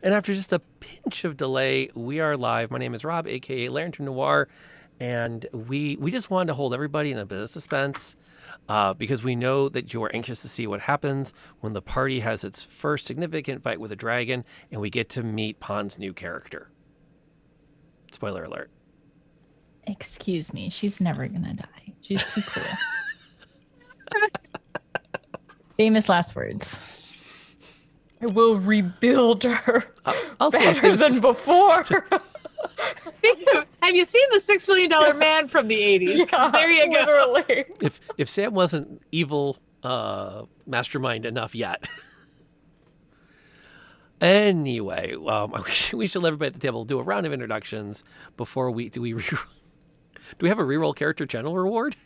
And after just a pinch of delay, we are live. My name is Rob, aka Lantern Noir, and we just wanted to hold everybody in a bit of suspense because we know that you are anxious to see what happens when the party has its first significant fight with a dragon, and we get to meet Pon's new character. Spoiler alert. Excuse me, she's never gonna die. She's too cool. Famous last words. I will rebuild her I'll say better than before. Have you seen the $6 million man from the 80s? Yeah, there you go. literally. If Sam wasn't evil mastermind enough yet. Anyway, we should let everybody at the table do a round of introductions before do we have a reroll character channel reward?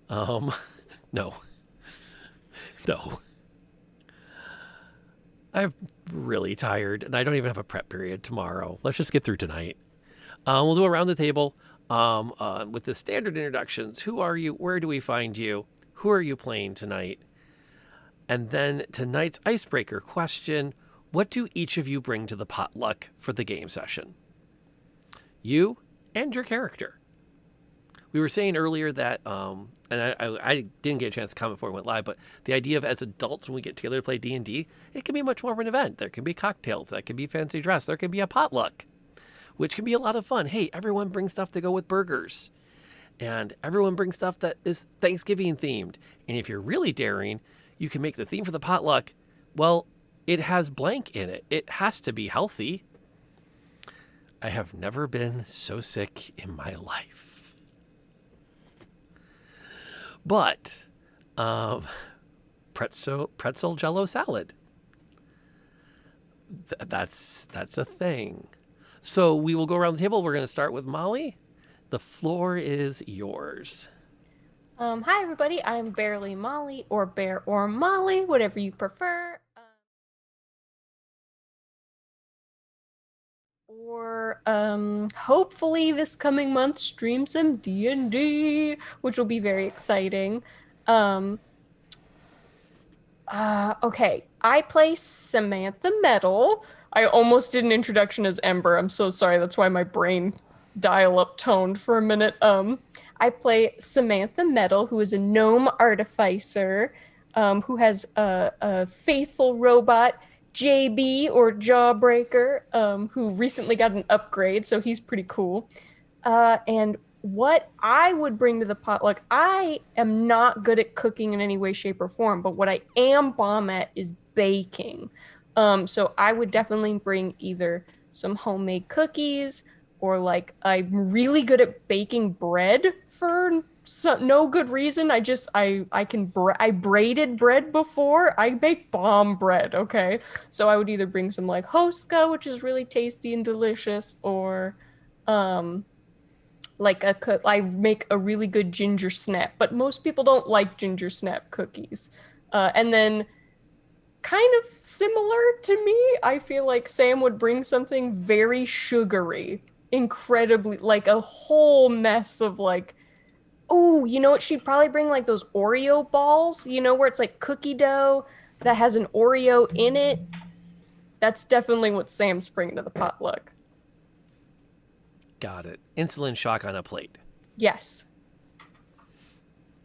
No. I'm really tired, and I don't even have a prep period tomorrow. Let's just get through tonight. We'll do around the table with the standard introductions. Who are you? Where do we find you? Who are you playing tonight? And then tonight's icebreaker question: what do each of you bring to the potluck for the game session? You and your character. We were saying earlier that, and I didn't get a chance to comment before we went live, but the idea of as adults when we get together to play D&D, it can be much more of an event. There can be cocktails, that can be fancy dress, there can be a potluck, which can be a lot of fun. Hey, everyone brings stuff to go with burgers, and everyone brings stuff that is Thanksgiving themed. And if you're really daring, you can make the theme for the potluck, well, it has blank in it. It has to be healthy. I have never been so sick in my life. But pretzel jello salad. That's a thing. So we will go around the table. We're going to start with Molly. The floor is yours. Hi everybody, I'm Barely Molly, or Bear or Molly, whatever you prefer. Hopefully this coming month stream some D&D, which will be very exciting. Okay, I play Samantha Metal. I almost did an introduction as Ember. I'm so sorry. That's why my brain dial-up toned for a minute. I play Samantha Metal, who is a gnome artificer, who has a faithful robot, JB, or Jawbreaker, who recently got an upgrade, so he's pretty cool. And what I would bring to the potluck, I am not good at cooking in any way, shape, or form, but what I am bomb at is baking. So I would definitely bring either some homemade cookies, or like I'm really good at baking bread for no good reason. I braided bread before. I make bomb bread, okay? So I would either bring some like Hoska, which is really tasty and delicious, or I make a really good ginger snap, but most people don't like ginger snap cookies. And then kind of similar to me, I feel like Sam would bring something very sugary, incredibly, like a whole mess of like, oh, you know what? She'd probably bring like those Oreo balls, you know, where it's like cookie dough that has an Oreo in it. That's definitely what Sam's bringing to the potluck. Got it. Insulin shock on a plate. Yes.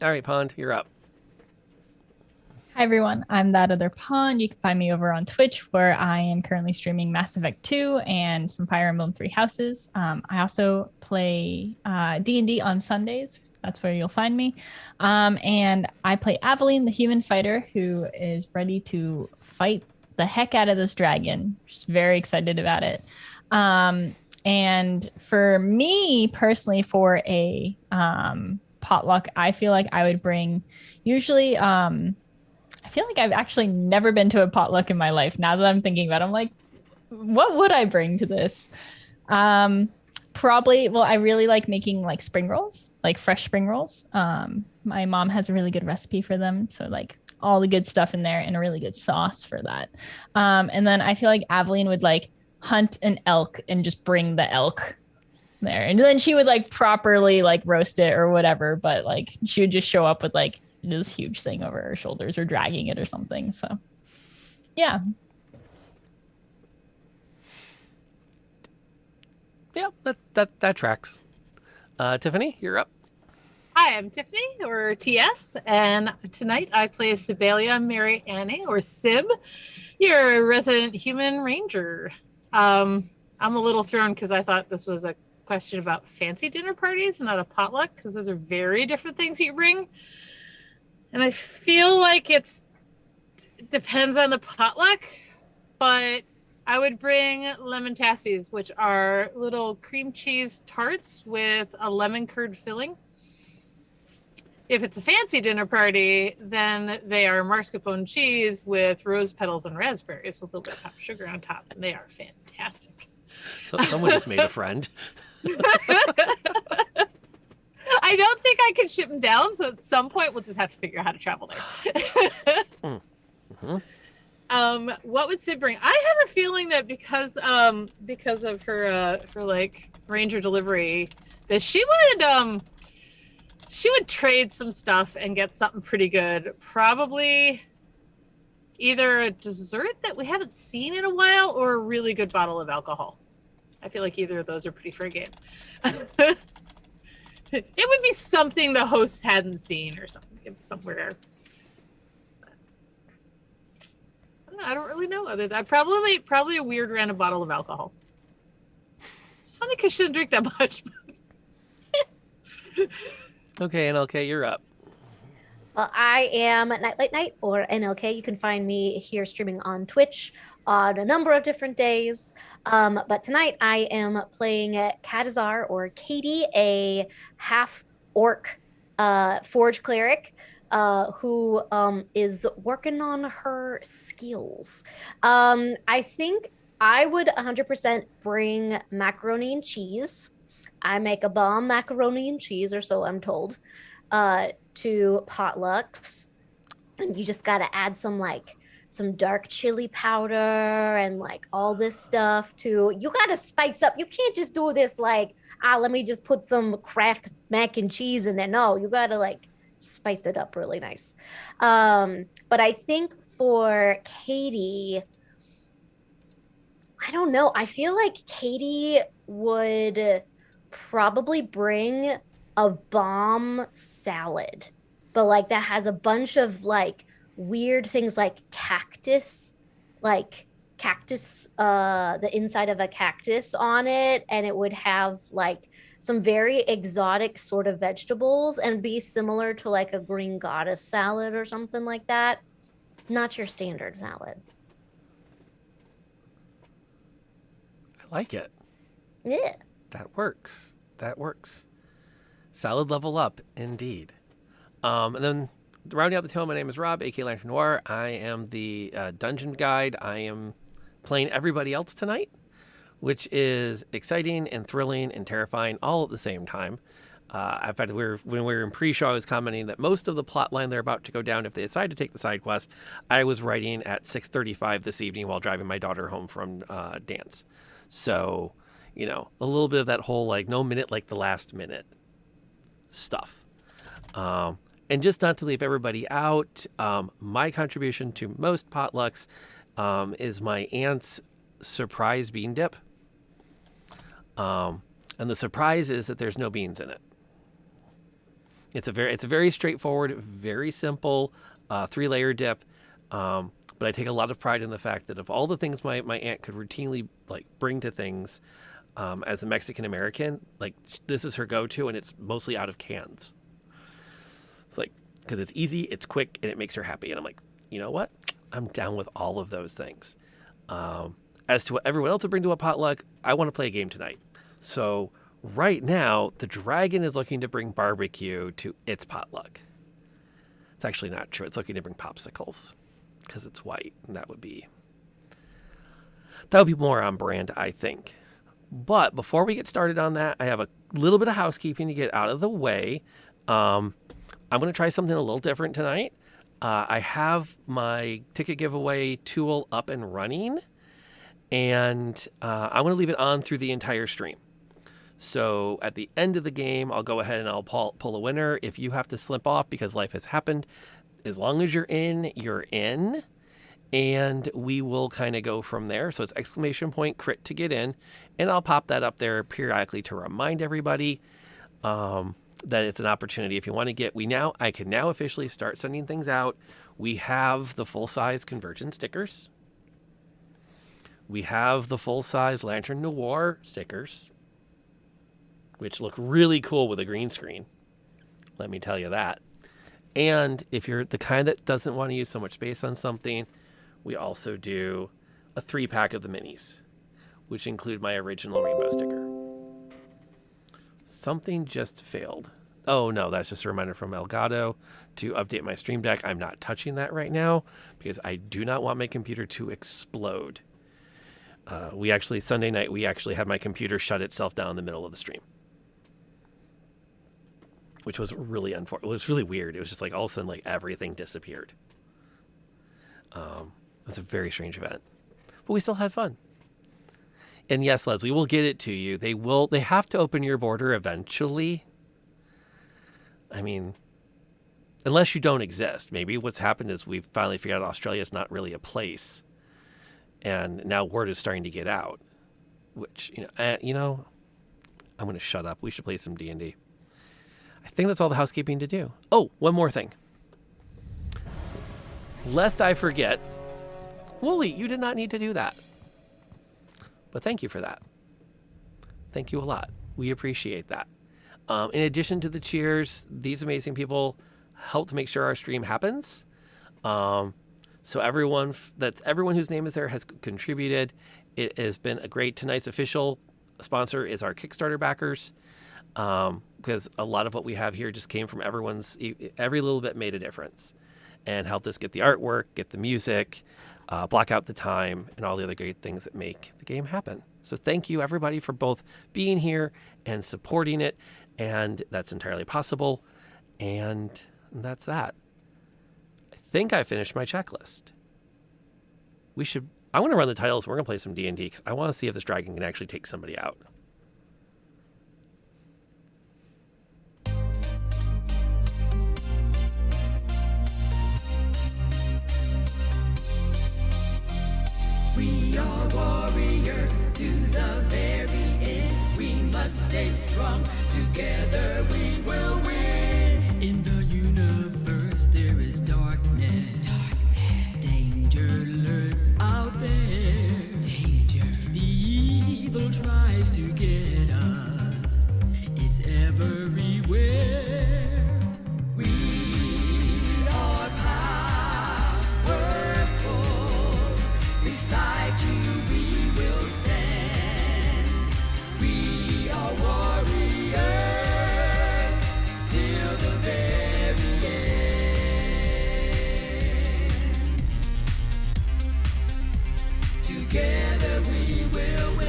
All right, Pond, you're up. Hi everyone, I'm That Other Pawn. You can find me over on Twitch, where I am currently streaming Mass Effect 2 and some Fire Emblem Three Houses. I also play D&D on Sundays. That's where you'll find me. And I play Aveline, the human fighter, who is ready to fight the heck out of this dragon. Just very excited about it. And for me personally, for a potluck, I feel like I would bring usually I feel like I've actually never been to a potluck in my life. Now that I'm thinking about it, I'm like, what would I bring to this? Probably, well, I really like making like spring rolls, like fresh spring rolls. My mom has a really good recipe for them. So like all the good stuff in there and a really good sauce for that. And then I feel like Aveline would like hunt an elk and just bring the elk there. And then she would like properly like roast it or whatever. But like she would just show up with like this huge thing over her shoulders or dragging it or something. So yeah. Yeah, that tracks. Tiffany, you're up. Hi, I'm Tiffany, or TS, and tonight I play Sibelia Mary Annie, or Sib. You're a resident human ranger. I'm a little thrown because I thought this was a question about fancy dinner parties, not a potluck, because those are very different things you bring. And I feel like it depends on the potluck, but I would bring lemon tassies, which are little cream cheese tarts with a lemon curd filling. If it's a fancy dinner party, then they are mascarpone cheese with rose petals and raspberries with a little bit of powdered sugar on top, and they are fantastic. So someone just made a friend. I don't think I can ship them down, so at some point we'll just have to figure out how to travel there. What would Sid bring? I have a feeling that because of her like ranger delivery, that she would trade some stuff and get something pretty good. Probably either a dessert that we haven't seen in a while or a really good bottle of alcohol. I feel like either of those are pretty fair game. It would be something the hosts hadn't seen or something somewhere. I don't really know. Other than probably a weird random bottle of alcohol. It's funny because she doesn't drink that much. Okay, NLK, you're up. Well, I am Nightlight Night, or NLK. You can find me here streaming on Twitch on a number of different days. But tonight I am playing Katazar, or Katie, a half orc forge cleric who is working on her skills. I think I would 100% bring macaroni and cheese. I make a bomb macaroni and cheese, or so I'm told, to potlucks. And you just got to add some dark chili powder and like all this stuff too. You got to spice up. You can't just do this like, let me just put some Kraft mac and cheese in there. No, you got to like spice it up really nice. But I think for Katie, I don't know. I feel like Katie would probably bring a bomb salad, but like that has a bunch of like weird things like cactus, the inside of a cactus on it, and it would have like some very exotic sort of vegetables and be similar to like a green goddess salad or something like that. Not your standard salad. I like it. Yeah. That works. Salad level up, indeed. And then rounding out the tail, my name is Rob, aka Lantern Noir. I am the dungeon guide. I am playing everybody else tonight, which is exciting and thrilling and terrifying all at the same time. In fact, when we were in pre-show, I was commenting that most of the plot line they're about to go down, if they decide to take the side quest, I was writing at 6:35 this evening while driving my daughter home from dance. So, you know, a little bit of that whole like no minute like the last minute stuff. And just not to leave everybody out, my contribution to most potlucks is my aunt's surprise bean dip. And the surprise is that there's no beans in it. It's a very straightforward, very simple 3-layer dip. But I take a lot of pride in the fact that of all the things my aunt could routinely like bring to things, as a Mexican American, like this is her go-to, and it's mostly out of cans. It's like, because it's easy, it's quick, and it makes her happy. And I'm like, you know what? I'm down with all of those things. As to what everyone else would bring to a potluck, I want to play a game tonight. So right now, the dragon is looking to bring barbecue to its potluck. It's actually not true. It's looking to bring popsicles because it's white, and that would be more on brand, I think. But before we get started on that, I have a little bit of housekeeping to get out of the way. I'm going to try something a little different tonight. I have my ticket giveaway tool up and running, and I'm going to leave it on through the entire stream. So at the end of the game, I'll go ahead and I'll pull a winner. If you have to slip off because life has happened, as long as you're in, you're in. and we will kind of go from there. So it's exclamation point crit to get in, and I'll pop that up there periodically to remind everybody that it's an opportunity. If you want to get, I can now officially start sending things out. We have the full-size Convergence stickers. We have the full-size Lantern Noir stickers, which look really cool with a green screen. Let me tell you that. And if you're the kind that doesn't want to use so much space on something, we also do a 3-pack of the minis, which include my original rainbow sticker. Something just failed. Oh no, that's just a reminder from Elgato to update my Stream Deck. I'm not touching that right now because I do not want my computer to explode. Sunday night, we actually had my computer shut itself down in the middle of the stream, which was really unfortunate. It was really weird. It was just like all of a sudden, like everything disappeared. It was a very strange event, but we still had fun. And yes, Leslie, we'll get it to you. They have to open your border eventually. I mean, unless you don't exist. Maybe what's happened is we've finally figured out Australia is not really a place. And now word is starting to get out, which, I'm going to shut up. We should play some D&D. I think that's all the housekeeping to do. Oh, one more thing. Lest I forget, Wooly, you did not need to do that. But thank you for that. Thank you a lot. We appreciate that. In addition to the cheers, these amazing people help to make sure our stream happens. So everyone whose name is there has contributed. It has been a great. Tonight's official sponsor is our Kickstarter Backers, because a lot of what we have here just came from every little bit made a difference and helped us get the artwork, get the music, block out the time, and all the other great things that make the game happen. So thank you, everybody, for both being here and supporting it, and that's entirely possible. And that's that. I think I finished my checklist. I want to run the titles. We're going to play some D&D because I want to see if this dragon can actually take somebody out. We are warriors to the very end. We must stay strong. Together we will win. In the universe there is darkness. Danger lurks out there. Danger. The evil tries to get us. It's everywhere. We are powerful. Beside you we will stand. We are warriors till the very end. Together we will win.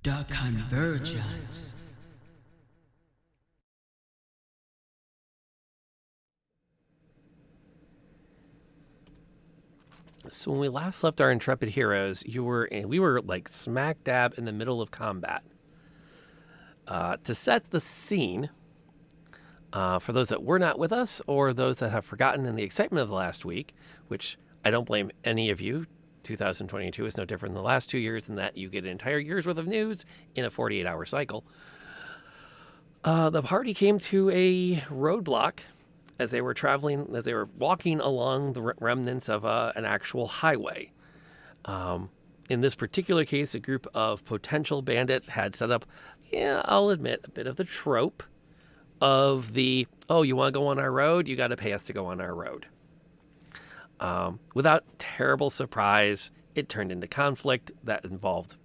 The Convergence. So when we last left our intrepid heroes, we were like smack dab in the middle of combat. To set the scene, for those that were not with us or those that have forgotten in the excitement of the last week, which I don't blame any of you, 2022 is no different than the last 2 years in that you get an entire year's worth of news in a 48-hour cycle. The party came to a roadblock as they were walking along the remnants of an actual highway. In this particular case, a group of potential bandits had set up, I'll admit, a bit of the trope of you want to go on our road? You got to pay us to go on our road. Without terrible surprise, it turned into conflict that involved,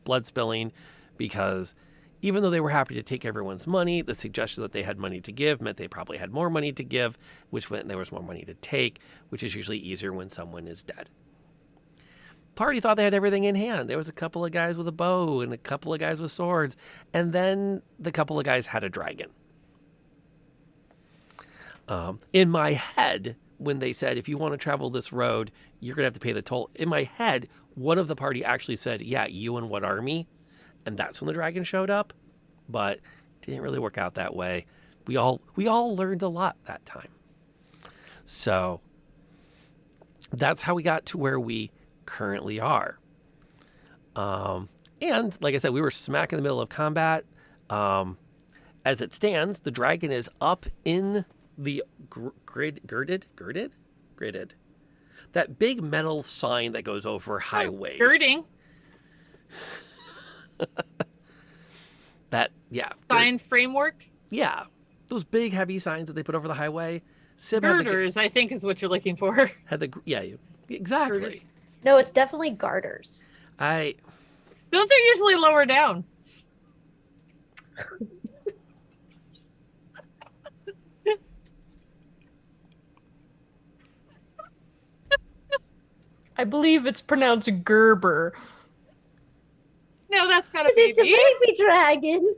blood spilling, because even though they were happy to take everyone's money, the suggestion that they had money to give meant they probably had more money to give, which meant there was more money to take, which is usually easier when someone is dead. Party thought they had everything in hand. There was a couple of guys with a bow and a couple of guys with swords, and then the couple of guys had a dragon. In my head, when they said, if you want to travel this road, you're going to have to pay the toll. In my head, one of the party actually said, yeah, you and what army? And that's when the dragon showed up, but it didn't really work out that way. We all learned a lot that time. So that's how we got to where we currently are. And like I said, we were smack in the middle of combat. As it stands, the dragon is up in the girded. That big metal sign that goes over highways. Girding. Sign framework. Yeah. Those big heavy signs that they put over the highway. Sib had Girders, I think, is what you're looking for. Exactly. Girders. No, it's definitely garters. Those are usually lower down. I believe it's pronounced Gerber. No, that's not a Because it's a baby. baby dragon.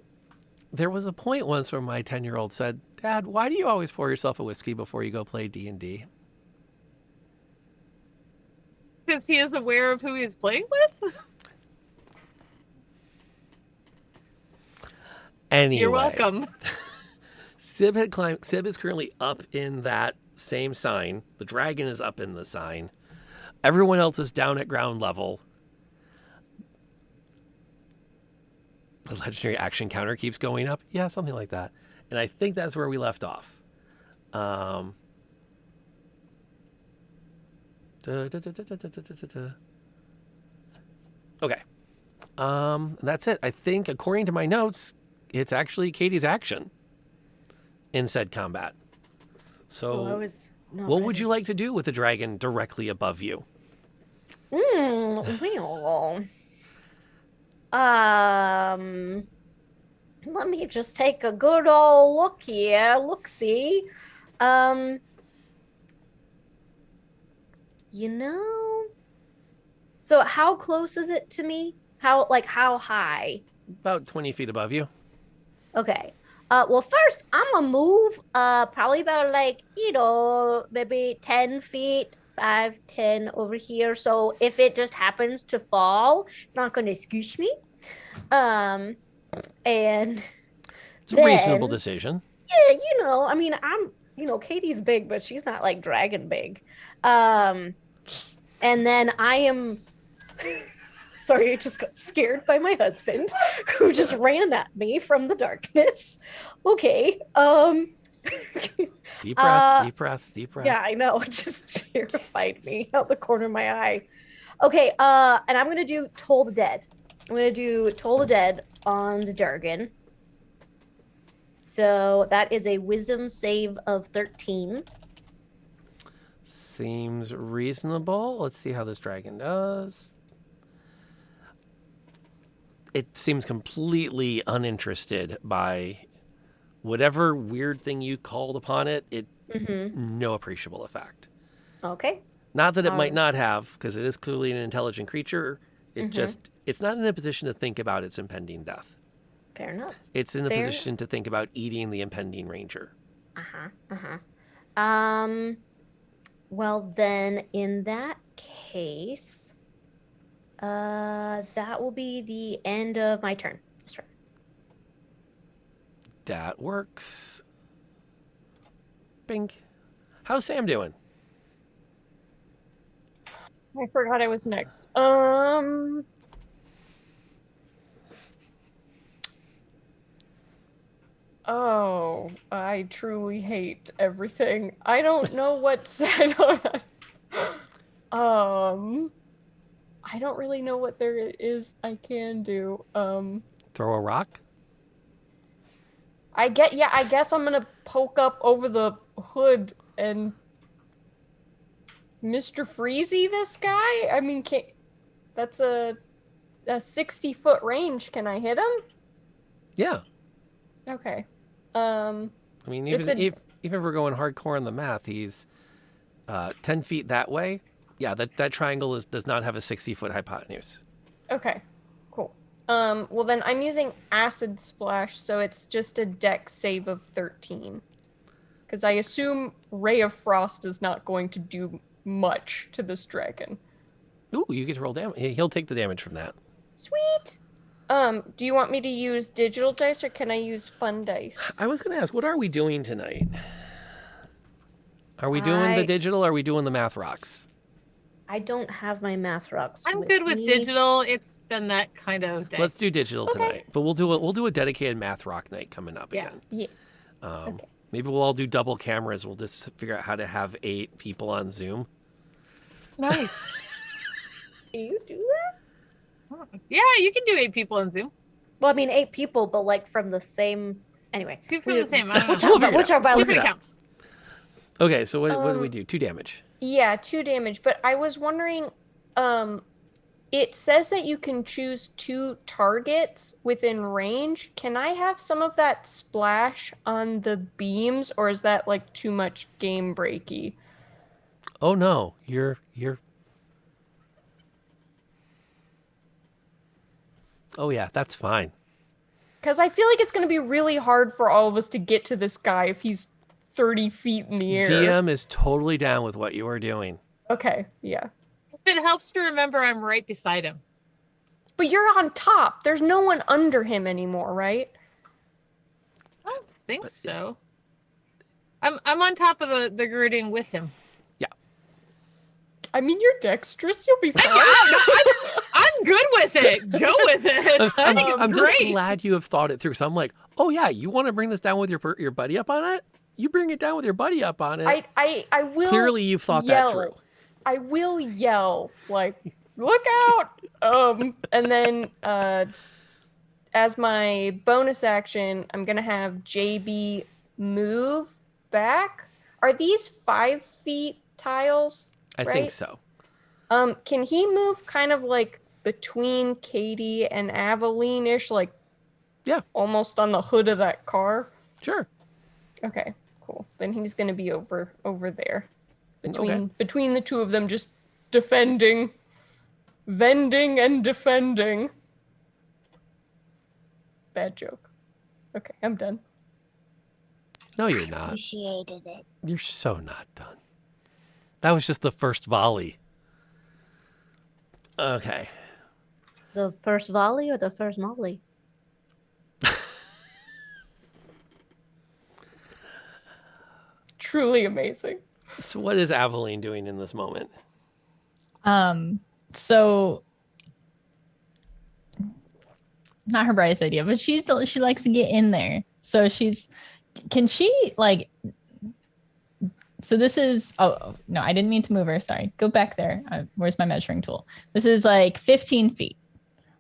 There was a point once where my 10-year-old said, "Dad, why do you always pour yourself a whiskey before you go play D&D?" Because he is aware of who he's playing with? Anyway. You're welcome. Sib is currently up in that same sign. The dragon is up in the sign. Everyone else is down at ground level. The legendary action counter keeps going up. Yeah, something like that. And I think that's where we left off. Okay. And that's it. I think, according to my notes, it's actually Katie's action in said combat. So, what would you like to do with the dragon directly above you? Well, let me just take a good old look here. Look-see. So how close is it to me? How high? About 20 feet above you. Okay. Well, first, I'm gonna move probably about maybe 10 feet, 5, 10 over here. So if it just happens to fall, it's not gonna squish me. And It's a reasonable decision. yeah, Katie's big, but she's not like dragon big. And then I am sorry, I just got scared by my husband who just ran at me from the darkness. Okay. Deep breath, deep breath, deep breath. Yeah, I know. It just terrified me out the corner of my eye. Okay, and I'm gonna do Toll the Dead. I'm gonna do Toll the Dead on the dragon. So that is a wisdom save of 13. Seems reasonable. Let's see how this dragon does. It seems completely uninterested by whatever weird thing you called upon it. No appreciable effect. Okay. Not that it might not have, because it is clearly an intelligent creature. It's not in a position to think about its impending death. Fair enough. It's in a position to think about eating the impending ranger. Well, then, in that case, that will be the end of my turn. That's right. That works. Bing. How's Sam doing? I forgot I was next. Oh, I truly hate everything. I don't know what I don't really know what there is I can do. Throw a rock? I guess I'm gonna poke up over the hood and Mr. Freezy this guy? I mean, that's a 60-foot range. Can I hit him? Yeah. Okay. I mean, even if we're going hardcore on the math, he's 10 feet that way. Yeah, that triangle does not have a 60-foot hypotenuse. Okay, cool. Well then I'm using Acid Splash, so it's just a dex save of 13. Because I assume Ray of Frost is not going to do much to this dragon. Ooh, you get to roll damage. He'll take the damage from that. Sweet! Do you want me to use digital dice or can I use fun dice? I was going to ask, what are we doing tonight? Are we doing the digital or are we doing the math rocks? I don't have my math rocks. I'm good with me. digital. It's been that kind of day. Let's do digital tonight. But we'll do a dedicated math rock night coming up Yeah. again. Yeah. Okay. Maybe we'll all do double cameras. We'll just figure out how to have 8 people on Zoom. Nice. Can you do that? Yeah, you can do 8 people on Zoom. Well, I mean, 8 people, but like from the same. Anyway, People from the same. I don't know. Which are Different it out. accounts. Okay, so what do we do? 2 damage. Yeah, 2 damage. But I was wondering, it says that you can choose 2 targets within range. Can I have some of that splash on the beams, or is that like too much game breaky? Oh no, you're. Oh yeah, that's fine. Because I feel like it's going to be really hard for all of us to get to this guy if he's 30 feet in the air. DM is totally down with what you are doing. Okay, yeah. If it helps to remember, I'm right beside him. But you're on top. There's no one under him anymore, right? I don't think so. I'm on top of the girding with him. I mean, you're dexterous. You'll be fine. I'm good with it. Go with it. I'm just great. glad you have thought it through. So I'm like, oh yeah, you want to bring this down with your buddy up on it? You bring it down with your buddy up on it. I will. Clearly, you've thought that through. I will yell like, "Look out!" And then as my bonus action, I'm gonna have JB move back. Are these 5 feet tiles? I think so. Can he move kind of like between Katie and Aveline-ish, like almost on the hood of that car? Sure. Okay, cool. Then he's gonna be over there. Okay. Between the two of them, just defending. Vending and defending. Bad joke. Okay, I'm done. No, you're not. Appreciated it. You're so not done. That was just the first volley. Okay. The first volley or the first molly? Truly amazing. So what is Aveline doing in this moment? So not her brightest idea, but she likes to get in there. So can she like, so this is, oh no, I didn't mean to move her. Sorry. Go back there. Where's my measuring tool? This is like 15 feet,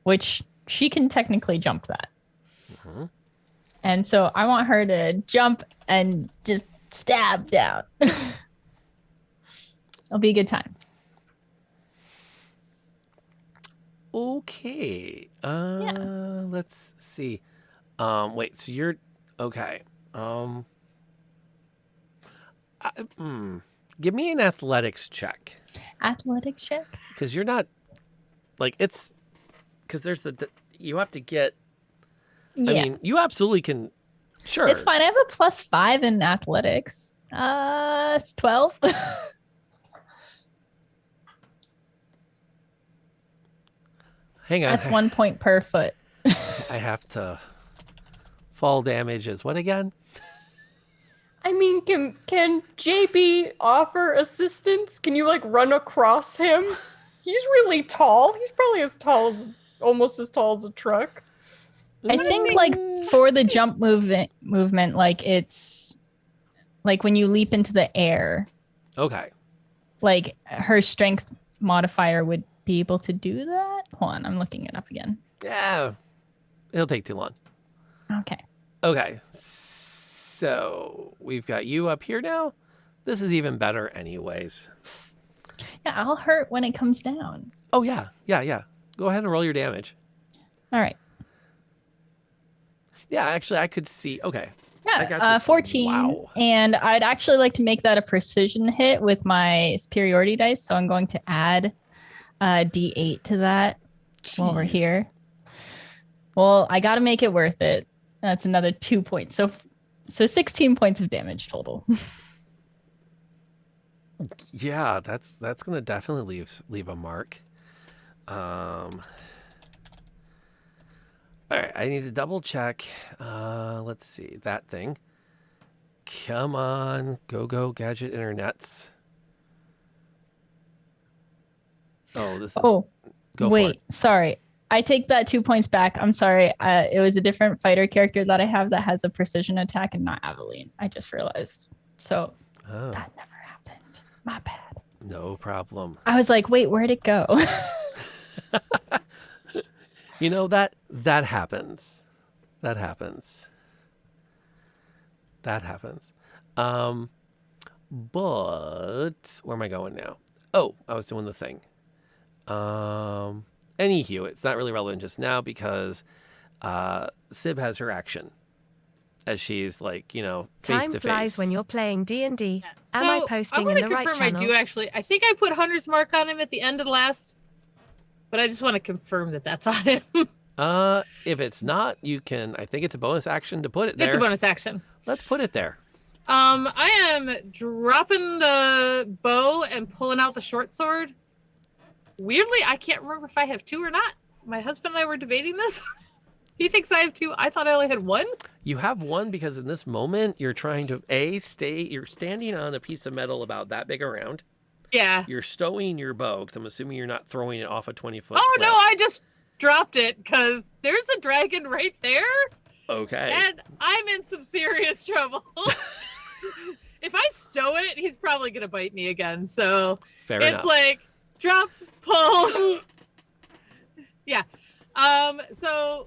which she can technically jump that. Mm-hmm. And so I want her to jump and just stab down. It'll be a good time. Okay. Let's see. Wait, so you're okay. Give me an athletics check. Athletics check? Because you're not like it's because there's you have to get. Yeah. I mean, you absolutely can. Sure. It's fine. I have a +5 in athletics. It's 12. Hang on. That's 1 point per foot. I have to. Fall damage is what again? I mean, can JB offer assistance? Can you like run across him? He's really tall. He's probably almost as tall as a truck. I think like for the jump movement, like it's like when you leap into the air, Okay. like her strength modifier would be able to do that. Hold on, I'm looking it up again. Yeah. It'll take too long. Okay. Okay. So we've got you up here now. This is even better anyways. Yeah, I'll hurt when it comes down. Oh yeah. Yeah. Go ahead and roll your damage. All right. Yeah, actually I could see. Okay. I got Yeah, this. 14. Wow. And I'd actually like to make that a precision hit with my superiority dice. So I'm going to add D8 to that while we're Jeez. here. Well, I got to make it worth it. That's another 2 points. So 16 points of damage total. Yeah, that's gonna definitely leave a mark. All right, I need to double check. Let's see that thing. Come on, go gadget internets. Oh, this is. Oh, Go for wait, it. sorry. I take that 2 points back. I'm sorry. It was a different fighter character that I have that has a precision attack and not Aveline. I just realized. So Oh, that never happened. My bad. no problem. I was like, wait, where'd it go? You know that happens. That happens. That happens. But where am I going now? Oh, I was doing the thing. Anywho, it's not really relevant just now because Sib has her action as she's like, you know, face Time to flies face. when you're playing D&D. Am So, I posting want in to the right confirm I channel? do actually. I think I put Hunter's Mark on him at the end of the last, but I just want to confirm that that's on him. If it's not, you can. I think it's a bonus action to put it there. It's a bonus action. Let's put it there. I am dropping the bow and pulling out the short sword. Weirdly, I can't remember if I have two or not. My husband and I were debating this. He thinks I have two. I thought I only had one. You have one because in this moment you're trying to you're standing on a piece of metal about that big around. Yeah. You're stowing your bow because I'm assuming you're not throwing it off a 20-foot. Oh cliff. no, I just dropped it because there's a dragon right there, Okay. and I'm in some serious trouble. If I stow it, he's probably gonna bite me again. So Fair it's enough. like drop, pull. Yeah. So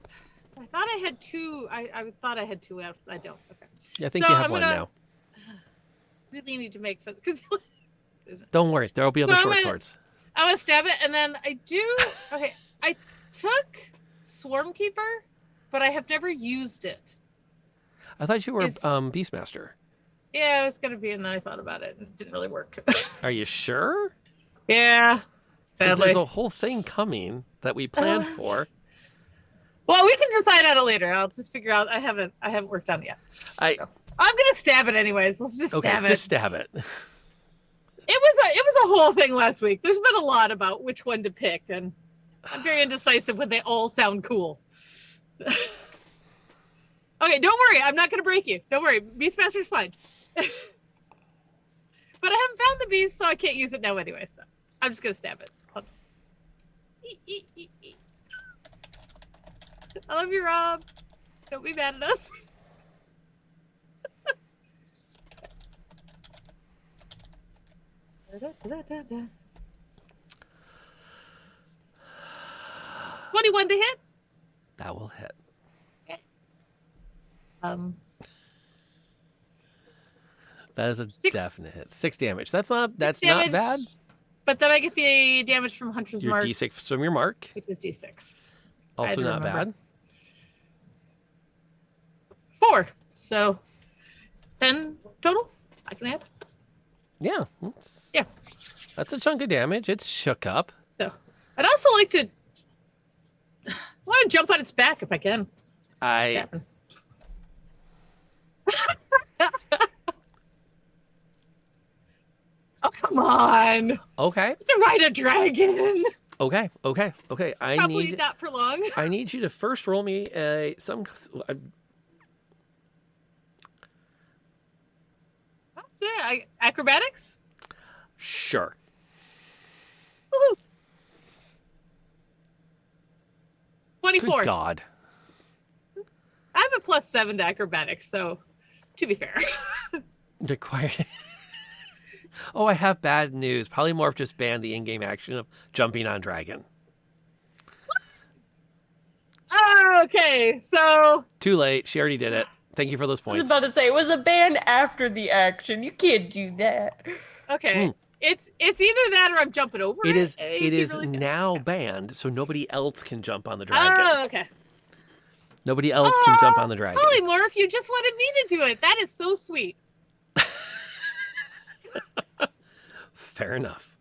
I thought I had two. I thought I had two. I don't. Okay. Yeah, I think so you have I'm one gonna- now. Really need to make sense because Don't worry, there'll be other So I'm short gonna- swords. I'm gonna stab it, and then I do. Okay, I took Swarm Keeper, but I have never used it. I thought you were Is- Beastmaster. Yeah, it's gonna be, and then I thought about it, and it didn't really work. Are you sure? Yeah, 'Cause sadly. there's a whole thing coming that we planned for. Well, we can decide on it later. I'll just figure out. I haven't worked on it yet. I So, I'm gonna stab it anyways. Let's just okay, stab it. just stab it. It was a whole thing last week. There's been a lot about which one to pick, and I'm very indecisive when they all sound cool. Okay, don't worry. I'm not gonna break you. Don't worry. Beastmaster's fine. But I haven't found the beast, so I can't use it now anyway. So I'm just gonna stab it. Oops. I love you, Rob. Don't be mad at us. Da-da-da-da-da. 21 to hit. That will hit. That is a definite hit. 6 damage. That's not damage, bad. But then I get the damage from Hunter's Your Mark, D6 from your mark. which is D6. Also don't not remember. bad. 4. So 10 total. I can add. Yeah. Yeah. That's a chunk of damage. It's shook up. So I'd also like to want to jump on its back if I can. I Oh, come on. okay. To ride a dragon. Okay. I Probably need not for long. I need you to first roll me some. What's that? Acrobatics? Sure. Woohoo. Good 24. God. I have a +7 to acrobatics, so to be fair. Required. Oh, I have bad news. Polymorph just banned the in-game action of jumping on dragon. Okay, so Too late. She already did it. Thank you for those I was points. about to say it was a ban after the action. You can't do that. okay. It's either that or I'm jumping over it. It is. if It you is really can. now banned, so nobody else can jump on the dragon. Oh, okay. Nobody else can jump on the dragon. Polymorph, you just wanted me to do it. That is so sweet. Fair enough.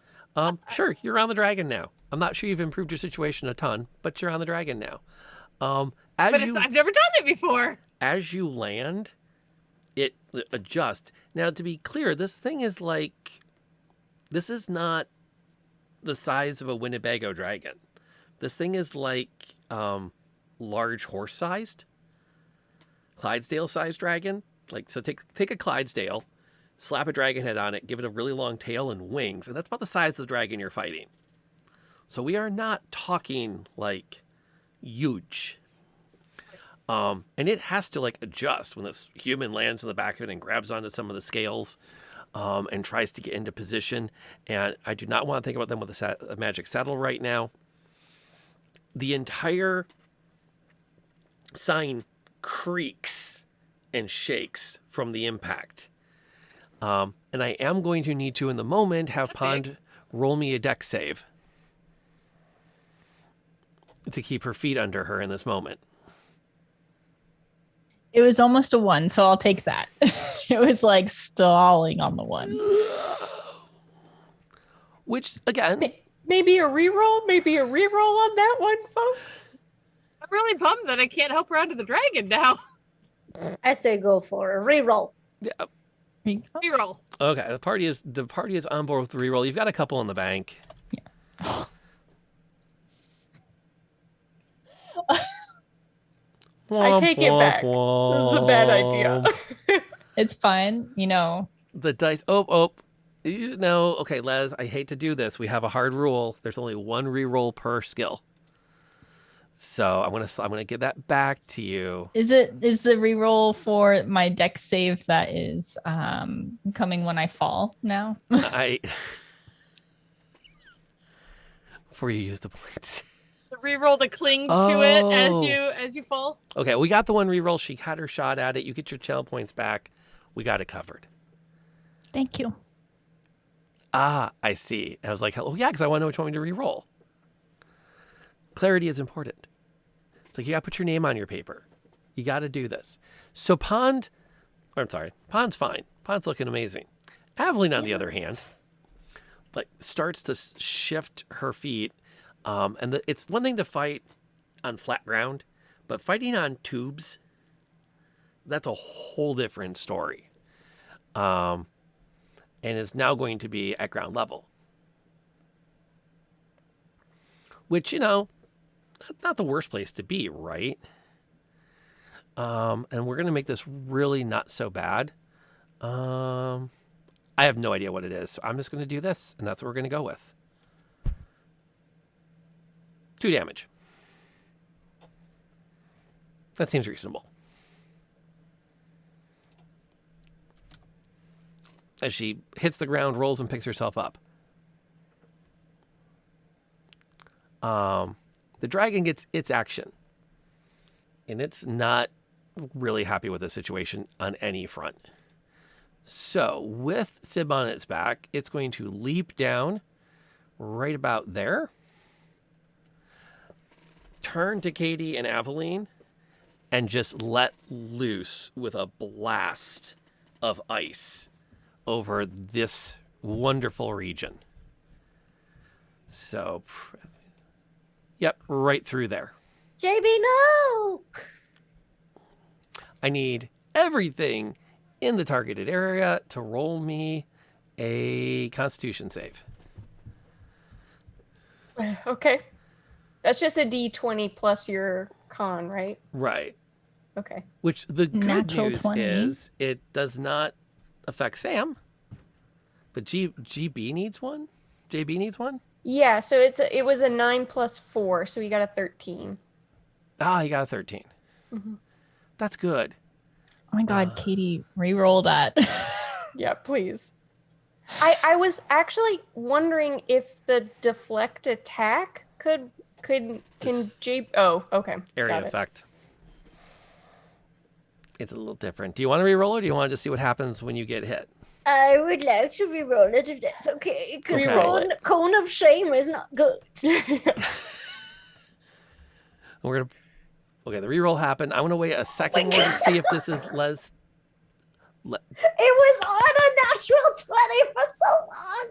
Sure, you're on the dragon now. I'm not sure you've improved your situation a ton, but you're on the dragon now. But I've never done it before. As you land, it adjusts. Now, to be clear, this thing is this is not the size of a Winnebago dragon. This thing is like large horse-sized, Clydesdale-sized dragon. Like, so take a Clydesdale, slap a dragon head on it, give it a really long tail and wings, and that's about the size of the dragon you're fighting. So we are not talking like huge. And it has to like adjust when this human lands in the back of it and grabs onto some of the scales, and tries to get into position. And I do not want to think about them with a magic saddle right now. The entire sign creaks and shakes from the impact. And I am going to need to, in the moment, have Pond roll me a dex save to keep her feet under her in this moment. It was almost a 1, so I'll take that. It was like stalling on the 1. Which, again, Maybe a reroll? Maybe a reroll on that one, folks? I'm really bummed that I can't help her onto the dragon now. I say go for a reroll. yeah. Reroll. Okay, the party is on board with the reroll. You've got a couple in the bank. I take it back. This is a bad idea. It's fine, you know. The dice. Oh. No. Okay, Les, I hate to do this. We have a hard rule. There's only one reroll per skill. So I'm gonna give that back to you. Is the reroll for my dex save that is coming when I fall now? Before you use the points. The reroll to cling to it as you fall. Okay, we got the one reroll. She had her shot at it. You get your channel points back. We got it covered. Thank you. Ah, I see. I was like, oh yeah, because I want to know which one to reroll. Clarity is important. It's like you got to put your name on your paper. You got to do this. So Pond's fine. Pond's looking amazing. Aveline, on the other hand, like starts to shift her feet. And it's one thing to fight on flat ground, but fighting on tubes, that's a whole different story. And is now going to be at ground level. Which, not the worst place to be, right? And we're going to make this really not so bad. I have no idea what it is. So I'm just going to do this, and that's what we're going to go with. 2 damage. That seems reasonable. As she hits the ground, rolls, and picks herself up. The dragon gets its action. And it's not really happy with the situation on any front. So, with Sib on its back, it's going to leap down right about there. Turn to Katie and Aveline and just let loose with a blast of ice over this wonderful region. So, yep, right through there. JB, no! I need everything in the targeted area to roll me a Constitution save. Okay. That's just a D20 plus your con, right? Right. Okay. Which the good Natural news 20. is it does not affect Sam, but GB needs one. JB needs one. Yeah, so it was a 9 plus 4, so you got a 13. Ah, you got a 13. Mm-hmm. That's good. Oh my god, Katie, re-roll that. Yeah, please. I was actually wondering if the deflect attack can This- J. Oh, okay. Area Got it. effect. It's a little different. Do you want to re-roll, or do you want to just see what happens when you get hit? I would like to reroll it if that's okay, because Okay. cone of shame is not good. We're gonna. Okay, the re-roll happened. I want to wait a second more to see if this is Les. It was on a natural 20 for so long.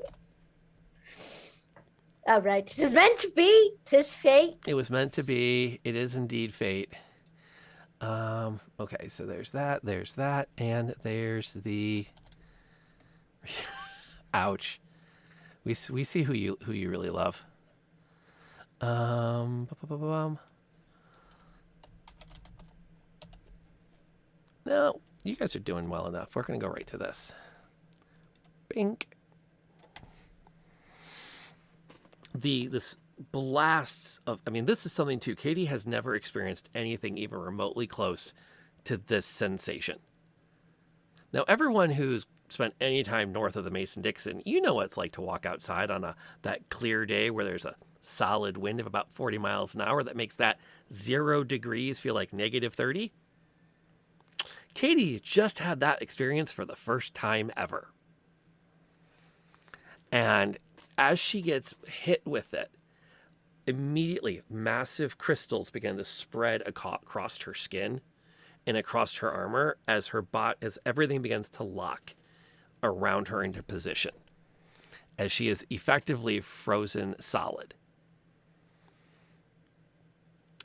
All right, it is meant to be. 'Tis fate. It was meant to be. It is indeed fate. Okay, so there's that, and there's the. Ouch. We see who you really love. No, you guys are doing well enough. We're going to go right to this. Bink. This blasts of, I mean, this is something too. Katie has never experienced anything even remotely close to this sensation. Now, everyone who's spent any time north of the Mason-Dixon, you know what it's like to walk outside on that clear day where there's a solid wind of about 40 miles an hour that makes that 0 degrees feel like negative 30. Katie just had that experience for the first time ever. And as she gets hit with it, immediately massive crystals begin to spread across her skin and across her armor as as everything begins to lock around her into position, as she is effectively frozen solid.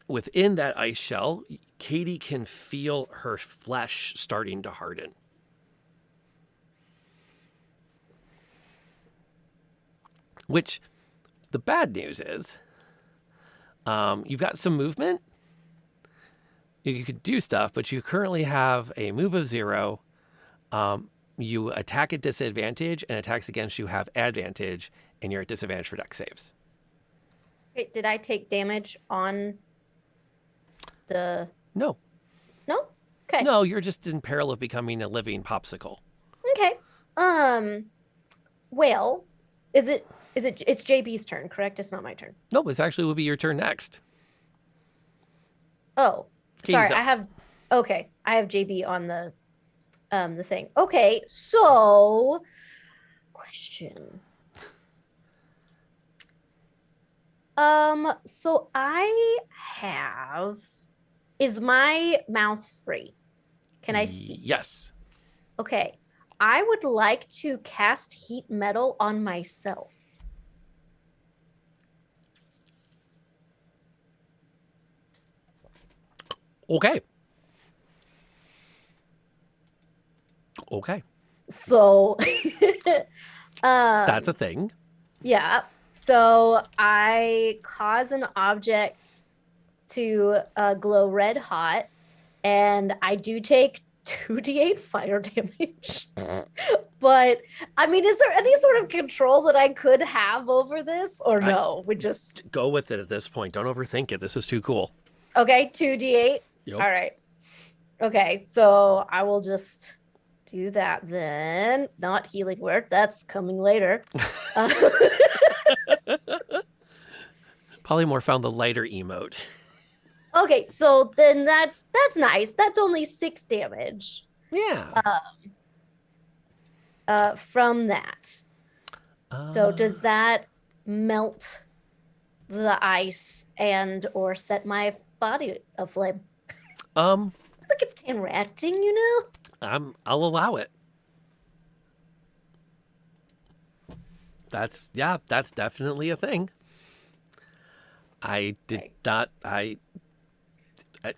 Within that ice shell, Katie can feel her flesh starting to harden. Which, the bad news is, you've got some movement. You could do stuff, but you currently have a move of 0. You attack at disadvantage, and attacks against you have advantage, and you're at disadvantage for dex saves. Wait, did I take damage on the... No. No? Okay. No, you're just in peril of becoming a living popsicle. Okay. Well, it's JB's turn, correct? It's not my turn. No, it actually will be your turn next. Oh, Katie's sorry. up. I have JB on the thing. Okay, so question. So is my mouth free? Can I speak? Yes. Okay. I would like to cast heat metal on myself. Okay. Okay. So That's a thing. yeah. So I cause an object to glow red hot, and I do take 2d8 fire damage. But I mean, is there any sort of control that I could have over this, or no? We just Go with it at this point. Don't overthink it. This is too cool. okay. 2d8. Yep. All right. Okay, so I will just do that then. Not healing word. That's coming later. Polymorph found the lighter emote. Okay, so then that's nice. That's only 6 damage Yeah. from that. So does that melt the ice and or set my body aflame? Look, it's counteracting, you know? I'll allow it. That's definitely a thing. I did not.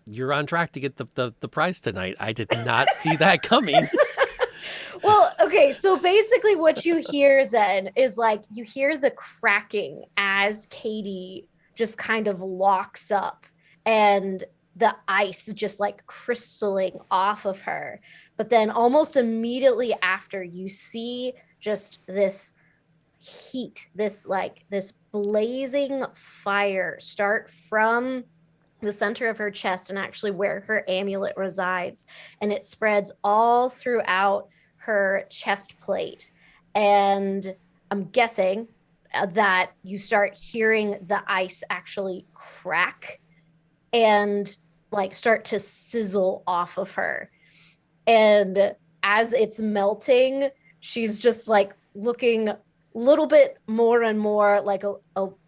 You're on track to get the prize tonight. I did not see that coming. Well, okay, so basically what you hear then is like you hear the cracking as Katie just kind of locks up and the ice just like crystalling off of her. But then almost immediately after, you see just this heat, this blazing fire start from the center of her chest and actually where her amulet resides. And it spreads all throughout her chest plate. And I'm guessing that you start hearing the ice actually crack and like start to sizzle off of her. And as it's melting, she's just like looking a little bit more and more like a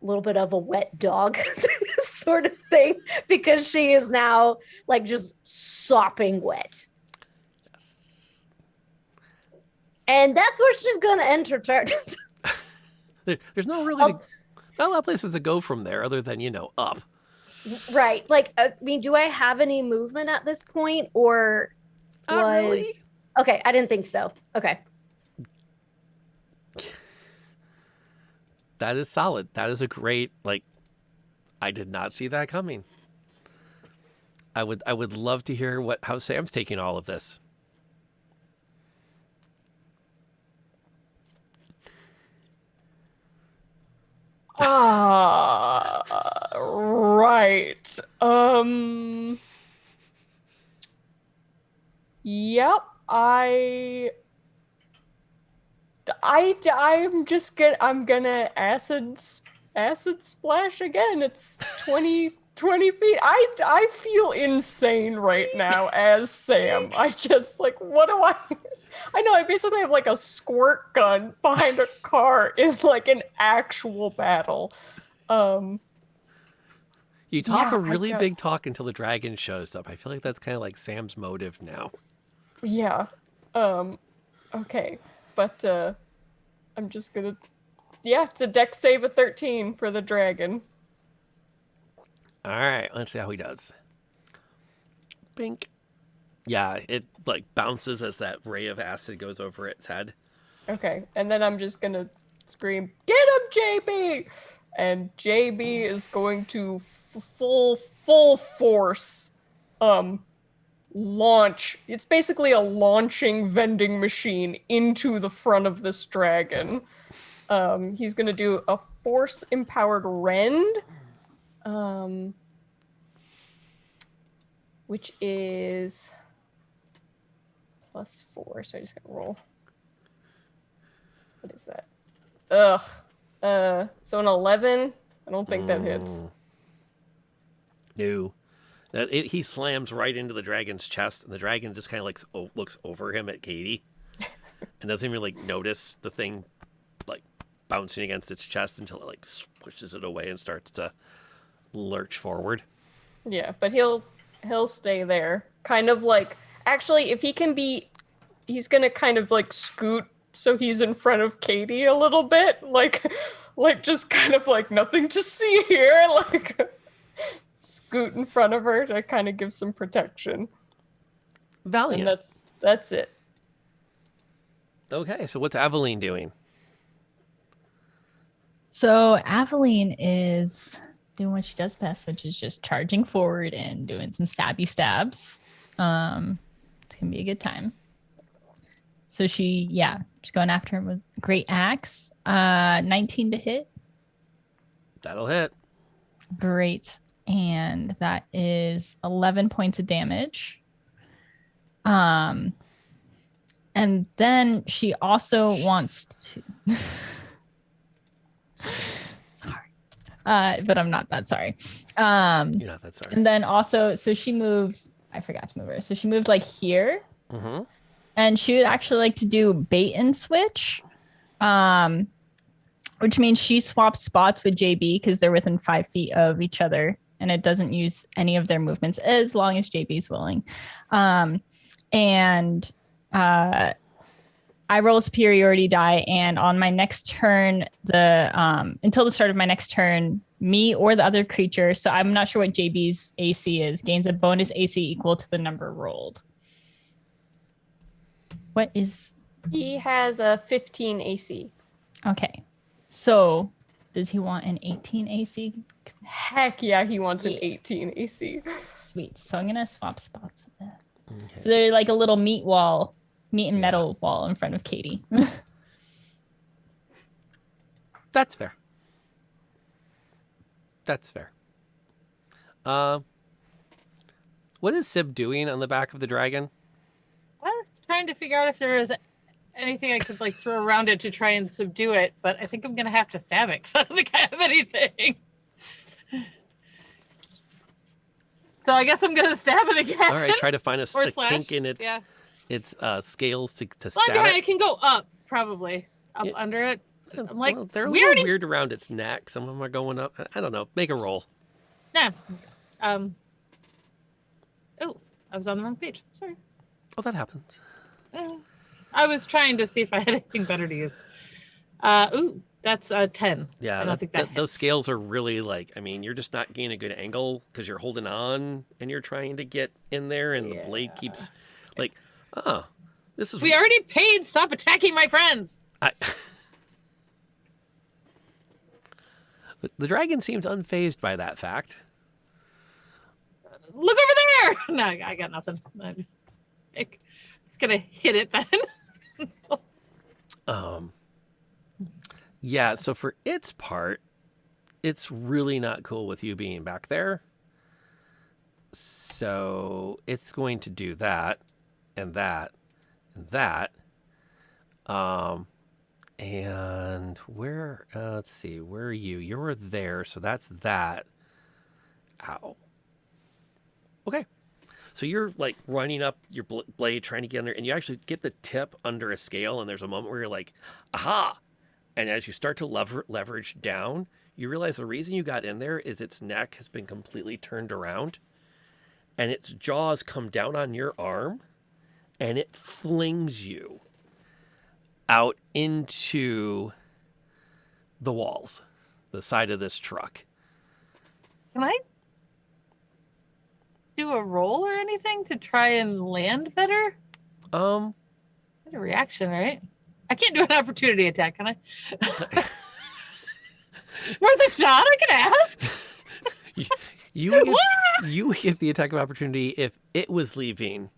little bit of a wet dog sort of thing, because she is now like just sopping wet. Yes. And that's where she's gonna end her turn. There's no really not a lot of places to go from there other than up. Right. Like, I mean, do I have any movement at this point, or Not really. Okay, I didn't think so. Okay. That is solid. That is a great, I did not see that coming. I would love to hear how Sam's taking all of this. Right. Yep. I'm gonna acid splash again. It's 20 feet. I feel insane right now as Sam. I just what do I know I basically have like a squirt gun behind a car in like an actual battle. You talk Yeah, a really big talk until the dragon shows up. I feel like that's kind of like Sam's motive now. Yeah. Okay. But I'm just gonna it's a dex save of 13 for the dragon. All right, let's see how he does. Bink. Yeah, it like bounces as that ray of acid goes over its head. Okay, and then I'm just gonna scream, "Get him, JB!" And JB is going to full force launch. It's basically a launching vending machine into the front of this dragon. He's gonna do a force empowered rend. Which is +4, so I just gotta roll. What is that? Ugh. So an 11? I don't think that hits. No. He slams right into the dragon's chest, and the dragon just kind of like looks over him at Katie and doesn't even like notice the thing like bouncing against its chest until it like pushes it away and starts to lurch forward. Yeah, but he'll stay there. Kind of like, actually, if he can be, he's gonna kind of like scoot so he's in front of Katie a little bit, like just kind of like nothing to see here, like scoot in front of her to kind of give some protection. Valiant. And that's it. Okay, so what's Aveline doing? So Aveline is doing what she does best, which is just charging forward and doing some stabby stabs. It's gonna be a good time. So she's going after him with great axe. 19 to hit. That'll hit. Great. And that is 11 points of damage. And then she also wants to sorry. But I'm not that sorry. You're not that sorry. And then also, so she moves, I forgot to move her. So she moved like here. Mm-hmm. And she would actually like to do bait and switch. Which means she swaps spots with JB because they're within 5 feet of each other. And it doesn't use any of their movements as long as JB's willing. I roll a superiority die, and on my next turn, until the start of my next turn, me or the other creature, so I'm not sure what JB's AC is, gains a bonus AC equal to the number rolled. What is? He has a 15 AC. Okay. So does he want an 18 AC? Heck yeah, he wants an 18 AC. Sweet. So I'm going to swap spots with that. Okay. So they're like a little meat and metal wall in front of Katie. That's fair. That's fair. What is Sib doing on the back of the dragon? I was trying to figure out if there was anything I could like throw around it to try and subdue it, but I think I'm gonna have to stab it because I don't think I have anything. So I guess I'm gonna stab it again. All right, try to find a slash, kink in its scales to Well, stab yeah, it. I can go up probably up Yeah. under it. I'm like, Well, they're a we little already weird around its neck. Some of them are going up. I don't know. Make a roll. no. Oh, I was on the wrong page. Sorry. Oh, that happens. I was trying to see if I had anything better to use. That's a 10. Yeah, I don't think that those hits. scales are really like, I mean, you're just not getting a good angle because you're holding on and you're trying to get in there and the blade keeps like, this is... We already paid. Stop attacking my friends. The dragon seems unfazed by that fact. look over there. No, I got nothing. I'm gonna hit it then. Yeah, so for its part, it's really not cool with you being back there. So it's going to do that and that and that. And where, let's see, where are you? You're there, so that's that. Ow. Okay. So you're like running up your blade, trying to get in there, and you actually get the tip under a scale, and there's a moment where you're like, aha! And as you start to leverage down, you realize the reason you got in there is its neck has been completely turned around, and its jaws come down on your arm, and it flings you out into the walls, the side of this truck. Can I do a roll or anything to try and land better? Um, That's a reaction, right? I can't do an opportunity attack, can I? Worth a shot, I can ask. you get the attack of opportunity if it was leaving.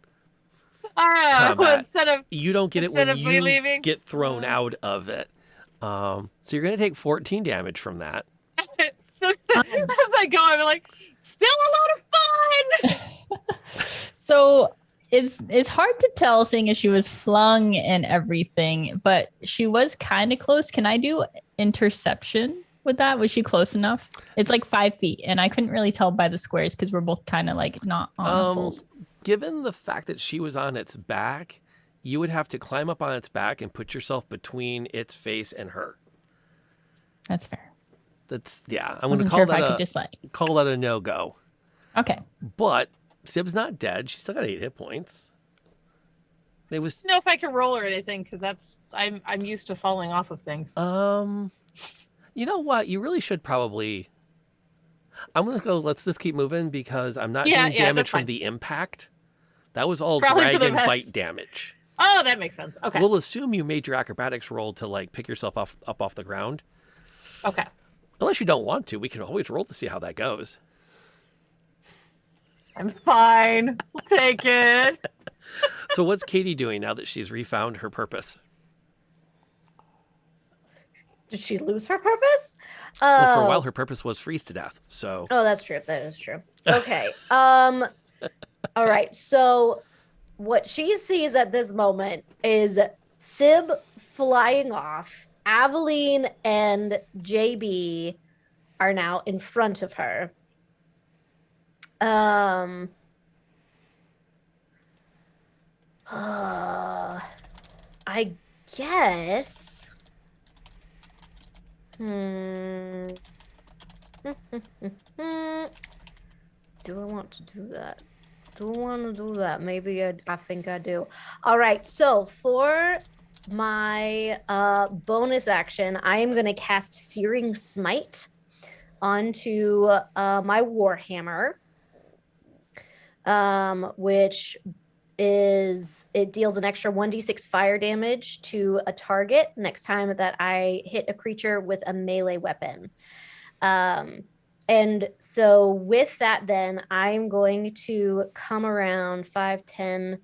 Well, instead of You don't get it instead when of me you leaving? get thrown out of it. So you're going to take 14 damage from that. so as I go, I'm like, still a lot of fun. So it's hard to tell, seeing as she was flung and everything, but she was kind of close. Can I do interception with that? Was she close enough? It's like 5 feet, and I couldn't really tell by the squares because we're both kind of like not on full. Given the fact that she was on its back, you would have to climb up on its back and put yourself between its face and her. That's fair. That's I'm going to Wasn't call sure that if I could just call that a no-go. Okay. But Sib's not dead. She's still got 8 hit points. It was I don't know if I can roll or anything because I'm used to falling off of things. you know what? You really should probably. I'm gonna go. Let's just keep moving because I'm not doing damage that's from fine. the impact. That was all Probably for the dragon best. bite damage. Oh, that makes sense. Okay. We'll assume you made your acrobatics roll to like pick yourself up off the ground. Okay. Unless you don't want to, we can always roll to see how that goes. I'm fine. We'll take it. So what's Katie doing now that she's refound her purpose? Did she lose her purpose? Well, for a while, her purpose was freeze to death. So. Oh, that's true. That is true. Okay. All right. So what she sees at this moment is Sib flying off. Aveline and JB are now in front of her. I guess. Do I want to do that? Do I want to do that? Maybe I think I do. All right. So for my bonus action, I am going to cast Searing Smite onto my Warhammer, which it deals an extra 1d6 fire damage to a target next time that I hit a creature with a melee weapon. And so with that, then I'm going to come around 5, 10,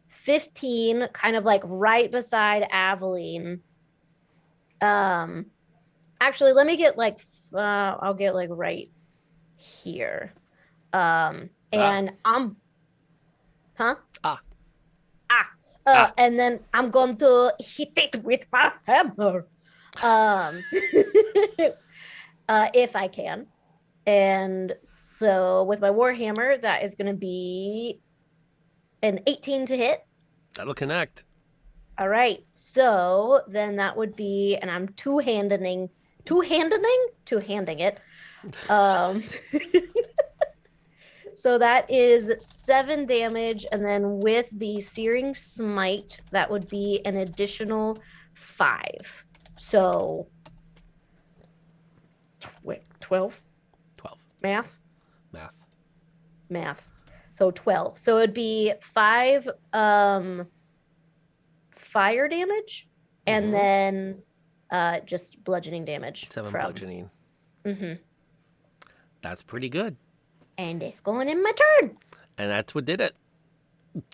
15, kind of like right beside Aveline. Actually, let me get like, I'll get like right here. And I'm, and then I'm going to hit it with my hammer. If I can. And so with my Warhammer, that is going to be an 18 to hit. That'll connect. All right. So then that would be, and I'm two-handing it. So that is 7 damage. And then with the Searing Smite, that would be an additional 5. So 12? 12. Math. So 12. So it'd be 5 fire damage and then just bludgeoning damage. 7 from... bludgeoning. Mm-hmm. That's pretty good. And it's going in my turn. And that's what did it.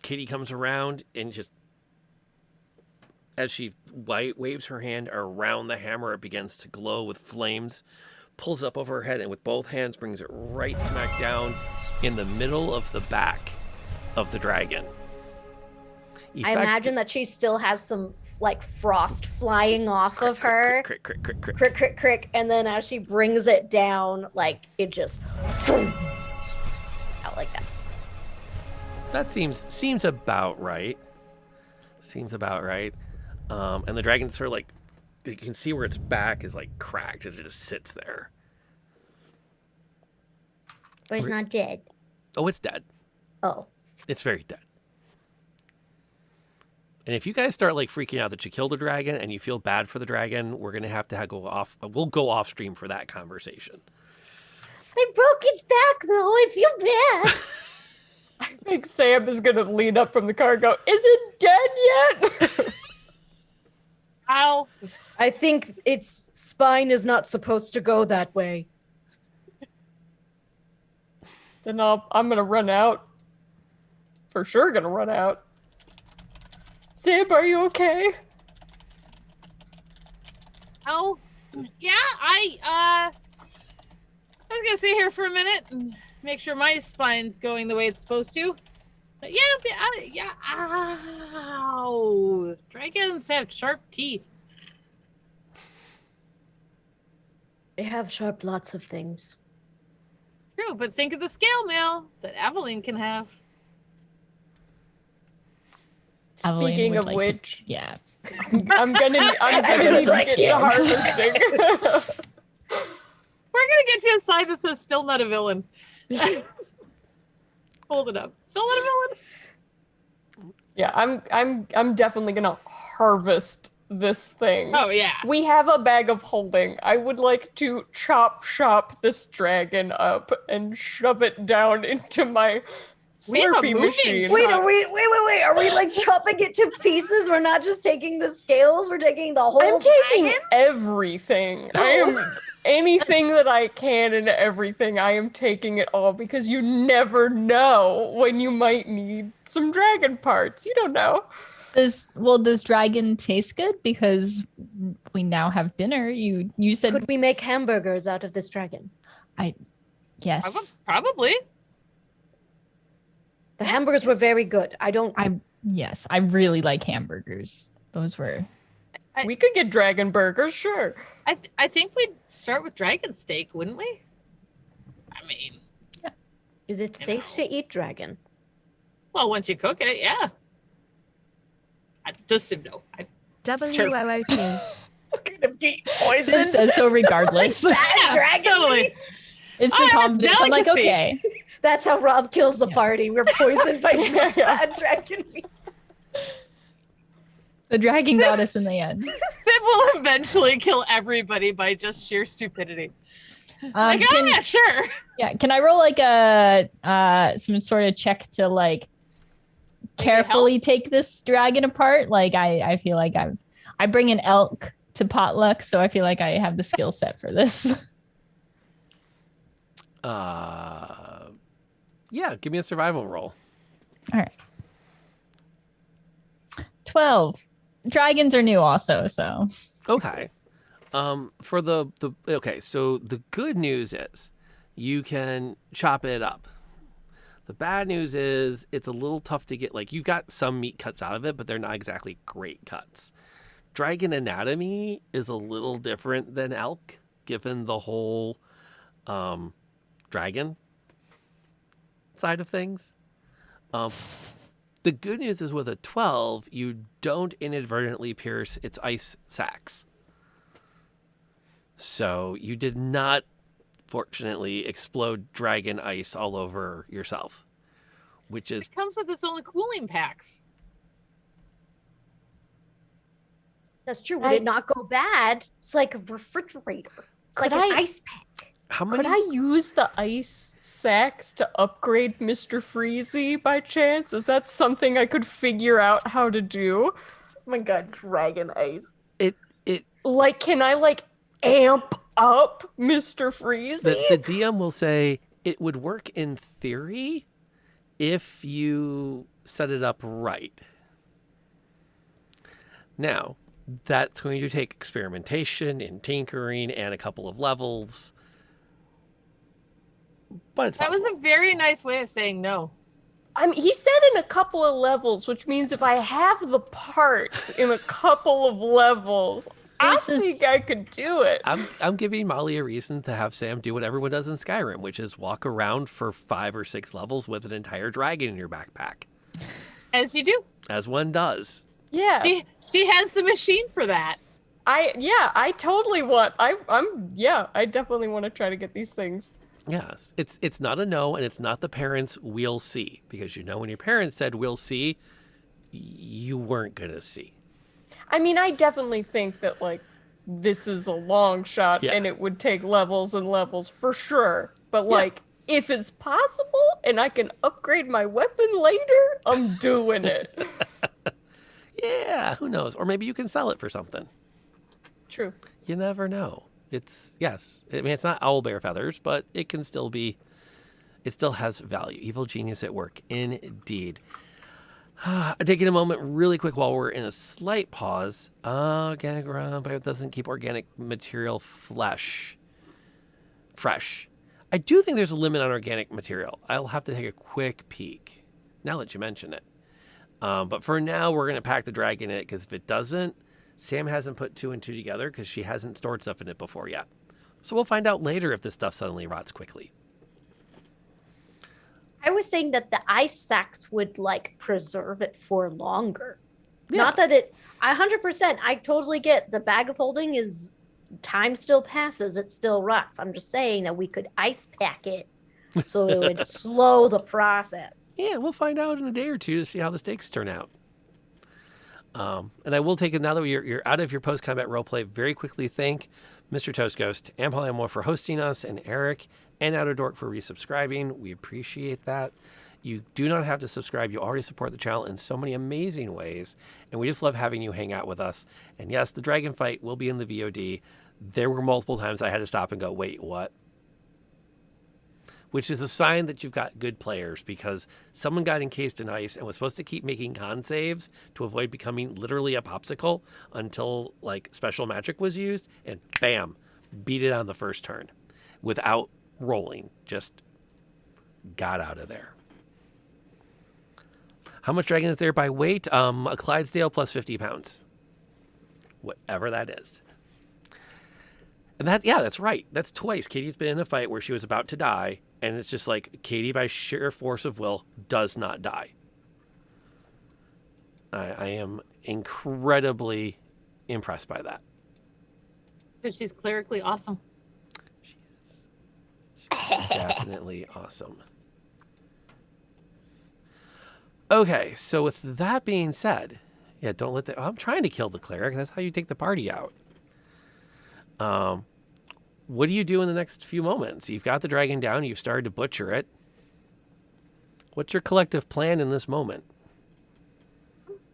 Kitty comes around and just, as she waves her hand around the hammer, it begins to glow with flames, pulls up over her head, and with both hands brings it right smack down in the middle of the back of the dragon. I imagine that she still has some like frost flying off of her. Crick, crick, crick, crick, Crick, crick, crick. And then as she brings it down, like it just out like that. That seems about right. Seems about right. And the dragon sort of like, you can see where its back is like cracked as it just sits there. But it's not dead. Oh, it's dead. Oh. It's very dead. And if you guys start like freaking out that you killed a dragon and you feel bad for the dragon, we're gonna have to go off. We'll go off stream for that conversation. I broke its back though. I feel bad. I think Sam is gonna lean up from the car and go, "Is it dead yet?" Ow. I think its spine is not supposed to go that way. Then I'm gonna run out. For sure, gonna run out. Sam, are you okay? Oh, yeah. I was gonna sit here for a minute and make sure my spine's going the way it's supposed to. But yeah. Ow. Dragons have sharp teeth. They have sharp lots of things. True, but think of the scale mail that Aveline can have. Evelyn Speaking would of like to- which, yeah. I'm gonna Everyone's like, get to yes. harvesting. We're gonna get you a sign that says "Still not a villain." Hold it up. Still not a villain. Yeah, I'm definitely gonna harvest this thing. Oh yeah. We have a bag of holding. I would like to chop this dragon up and shove it down into my We have a Slurpee moving- machine. Wait, are we like chopping it to pieces? We're not just taking the scales, we're taking the whole I'm taking dragon? everything. I am anything that I can and everything. I am taking it all because you know when you might need some dragon parts. You don't know. Does dragon taste good? Because we now have dinner. You said Could we make hamburgers out of this dragon? yes. Probably. The hamburgers were very good. Yes, I really like hamburgers. Those were We could get dragon burgers, sure. I think we'd start with dragon steak, wouldn't we? I mean, Is it safe to eat dragon? well, once you cook it, yeah. Does Sim know? WOOT. Gonna be Sim says so regardless. That dragon totally. meat? It's I the have confidence. I'm like, delicacy. okay. That's how Rob kills the Yeah. party. We're poisoned by bad dragon meat. The dragon got us in the end. Sim will eventually kill everybody by just sheer stupidity. Like, Can, yeah, sure. yeah, can I roll like a some sort of check to like carefully take this dragon apart? Like I feel like I bring an elk to potluck, so I feel like I have the skill set for this. Yeah, give me a survival roll. All right. 12. Dragons are new also, so Okay. For the okay, so the good news is you can chop it up. The bad news is it's a little tough to get, like, you got some meat cuts out of it, but they're not exactly great cuts. Dragon anatomy is a little different than elk, given the whole dragon side of things. The good news is with a 12, you don't inadvertently pierce its ice sacs. So you did not, fortunately, explode dragon ice all over yourself, which is It comes with its own cooling packs. That's true. Would it not go bad? It's like a refrigerator. It's like an ice pack. how many. Could I use the ice sacks to upgrade Mr. Freezy by chance? Is that something I could figure out how to do? Oh my god, dragon ice. Like, can I like amp up Mr. Freezy? The DM will say It would work in theory if you set it up right. Now, that's going to take experimentation and tinkering and a couple of levels. But it's That was possible. a very nice way of saying no. He said in a couple of levels, which means if I have the parts in a couple of levels, I This is- think I could do it. I'm giving Molly a reason to have Sam do what everyone does in Skyrim, which is walk around for 5 or 6 levels with an entire dragon in your backpack, As you do. as one does. Yeah. She has the machine for that. I totally want. I definitely want to try to get these things. Yes, it's not a no, and it's not the parents' "we'll see," because when your parents said "we'll see," you weren't gonna see. I mean, I definitely think that like this is a long shot, Yeah. and it would take levels and levels for sure. But like, if it's possible and I can upgrade my weapon later, I'm doing it. Yeah, who knows? Or maybe you can sell it for something. True. You never know. It's it's not owlbear feathers, but it can still be. It still has value. Evil genius at work, indeed. Taking a moment really quick while we're in a slight pause. Organic but doesn't keep organic material fresh. I do think there's a limit on organic material. I'll have to take a quick peek now that you mention it. But for now, we're going to pack the dragon in it, because if it doesn't, Sam hasn't put 2 and 2 together because she hasn't stored stuff in it before yet. So we'll find out later if this stuff suddenly rots quickly. I was saying that the ice sacks would like preserve it for longer. Yeah. Not that it, 100%, I totally get the bag of holding is time still passes, it still rots. I'm just saying that we could ice pack it so it would slow the process. Yeah, we'll find out in a day or two to see how the stakes turn out. And I will take it now that you're out of your post-combat roleplay. Very quickly thank Mr. Toast Ghost and Polyamor for hosting us, and Eric and Outer Dork for resubscribing. We appreciate that. You do not have to subscribe. You already support the channel in so many amazing ways, and we just love having you hang out with us. And yes, the dragon fight will be in the VOD. There were multiple times I had to stop and go, wait, what? Which is a sign that you've got good players, because someone got encased in ice and was supposed to keep making con saves to avoid becoming literally a popsicle until like special magic was used, and bam, beat it on the first turn without rolling. Just got out of there. How much dragon is there by weight? A Clydesdale plus 50 pounds. Whatever that is. And that's right. That's twice. Katie's been in a fight where she was about to die, and it's just like Katie, by sheer force of will, does not die. I am incredibly impressed by that. Because she's clerically awesome. She is. She's definitely awesome. Okay, so with that being said, don't let the... I'm trying to kill the cleric. That's how you take the party out. What do you do in the next few moments? You've got the dragon down. You've started to butcher it. What's your collective plan in this moment?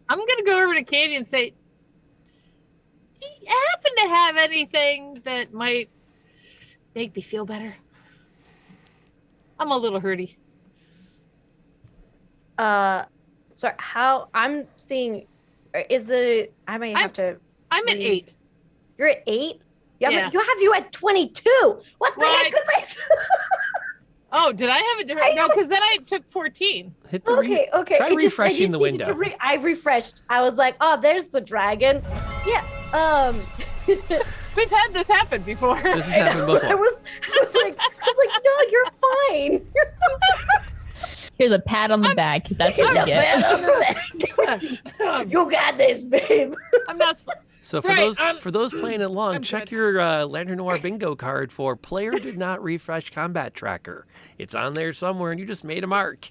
I'm going to go over to Katie and say, do you happen to have anything that might make me feel better? I'm a little hurty. Sorry, how I'm seeing is the I may have to I'm at 8. You're at 8? Yeah, Yeah. you at 22. What the Right. heck was this? Oh, did I have a different? No, because then I took 14. Hit the Okay. Try It just- I refreshing just the needed window. to I refreshed. I was like, oh, there's the dragon. Yeah. We've had this happen before. This has happened before. I was like, no, you're fine. You're fine. Here's a pat on the back. That's what you get. You got this, babe. I'm not. So for Right, those playing along, I'm check good. your Lantern Noir bingo card for player did not refresh combat tracker. It's on there somewhere, and you just made a mark.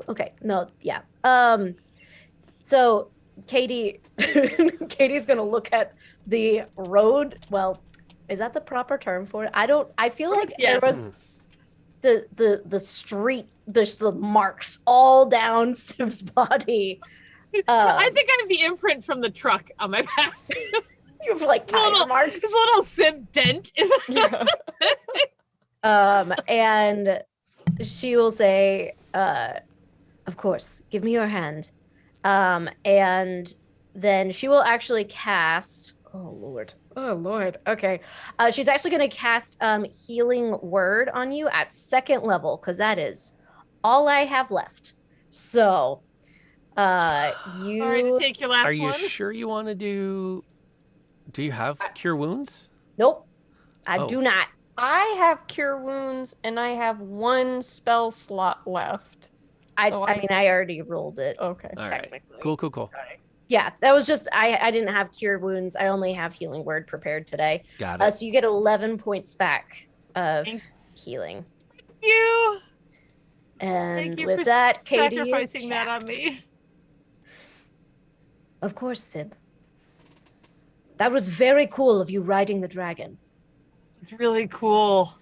Okay. No. Yeah. So Katie's gonna look at the road. Well, is that the proper term for it? I feel like Yes. there was the street. There's the marks all down Sib's body. I think I have the imprint from the truck on my back. You have like tire marks. His little Sib dent. Yeah. And she will say, of course, give me your hand. And then she will actually cast. Oh Lord. Okay. She's actually going to cast Healing Word on you at 2nd level because that is all I have left. So, Sorry to take your last Are you one. sure you want to do? Do you have Cure Wounds? Nope, I Oh. do not. I have Cure Wounds, and I have 1 spell slot left. I So mean, I already rolled it. Okay. All right. Technically. Cool. Yeah, that was just I didn't have Cure Wounds. I only have Healing Word prepared today. Got it. So you get 11 points back of Thank healing. You. And Thank you with for that, Katie is sacrificing that on chapped. me. Of course, Sib. That was very cool of you riding the dragon. It's really cool.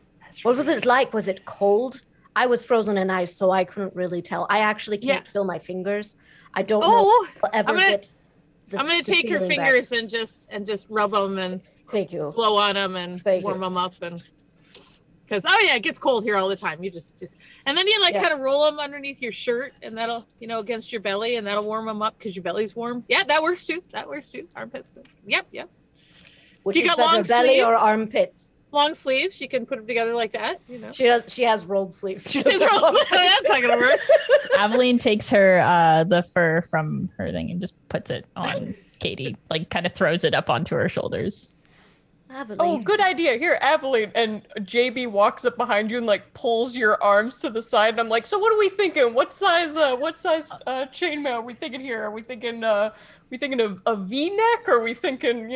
What was it like? Was it cold? I was frozen in ice, so I couldn't really tell. I actually can't feel my fingers. I don't know Oh, if I'll ever I'm gonna- get I'm gonna the take your feeling back. fingers and just rub them and Thank you. blow on them and Thank warm you. them up and because it gets cold here all the time. You just and then you Yeah. kind of roll them underneath your shirt and that'll against your belly and that'll warm them up because your belly's warm. Yeah, that works too. Armpits. Yep. Which You is got better, long belly or sleeves? armpits? Long sleeves. You can put them together like that. She has rolled sleeves. She It's doesn't have rolled long sleeves. That's not gonna work. Aveline takes her the fur from her thing and just puts it on Katie, like kind of throws it up onto her shoulders. Aveline. Oh, good idea. Here, Aveline. And JB walks up behind you and like pulls your arms to the side. And I'm like, so what are we thinking? What size chainmail are we thinking here? Are we thinking of a V-neck? Or are we thinking,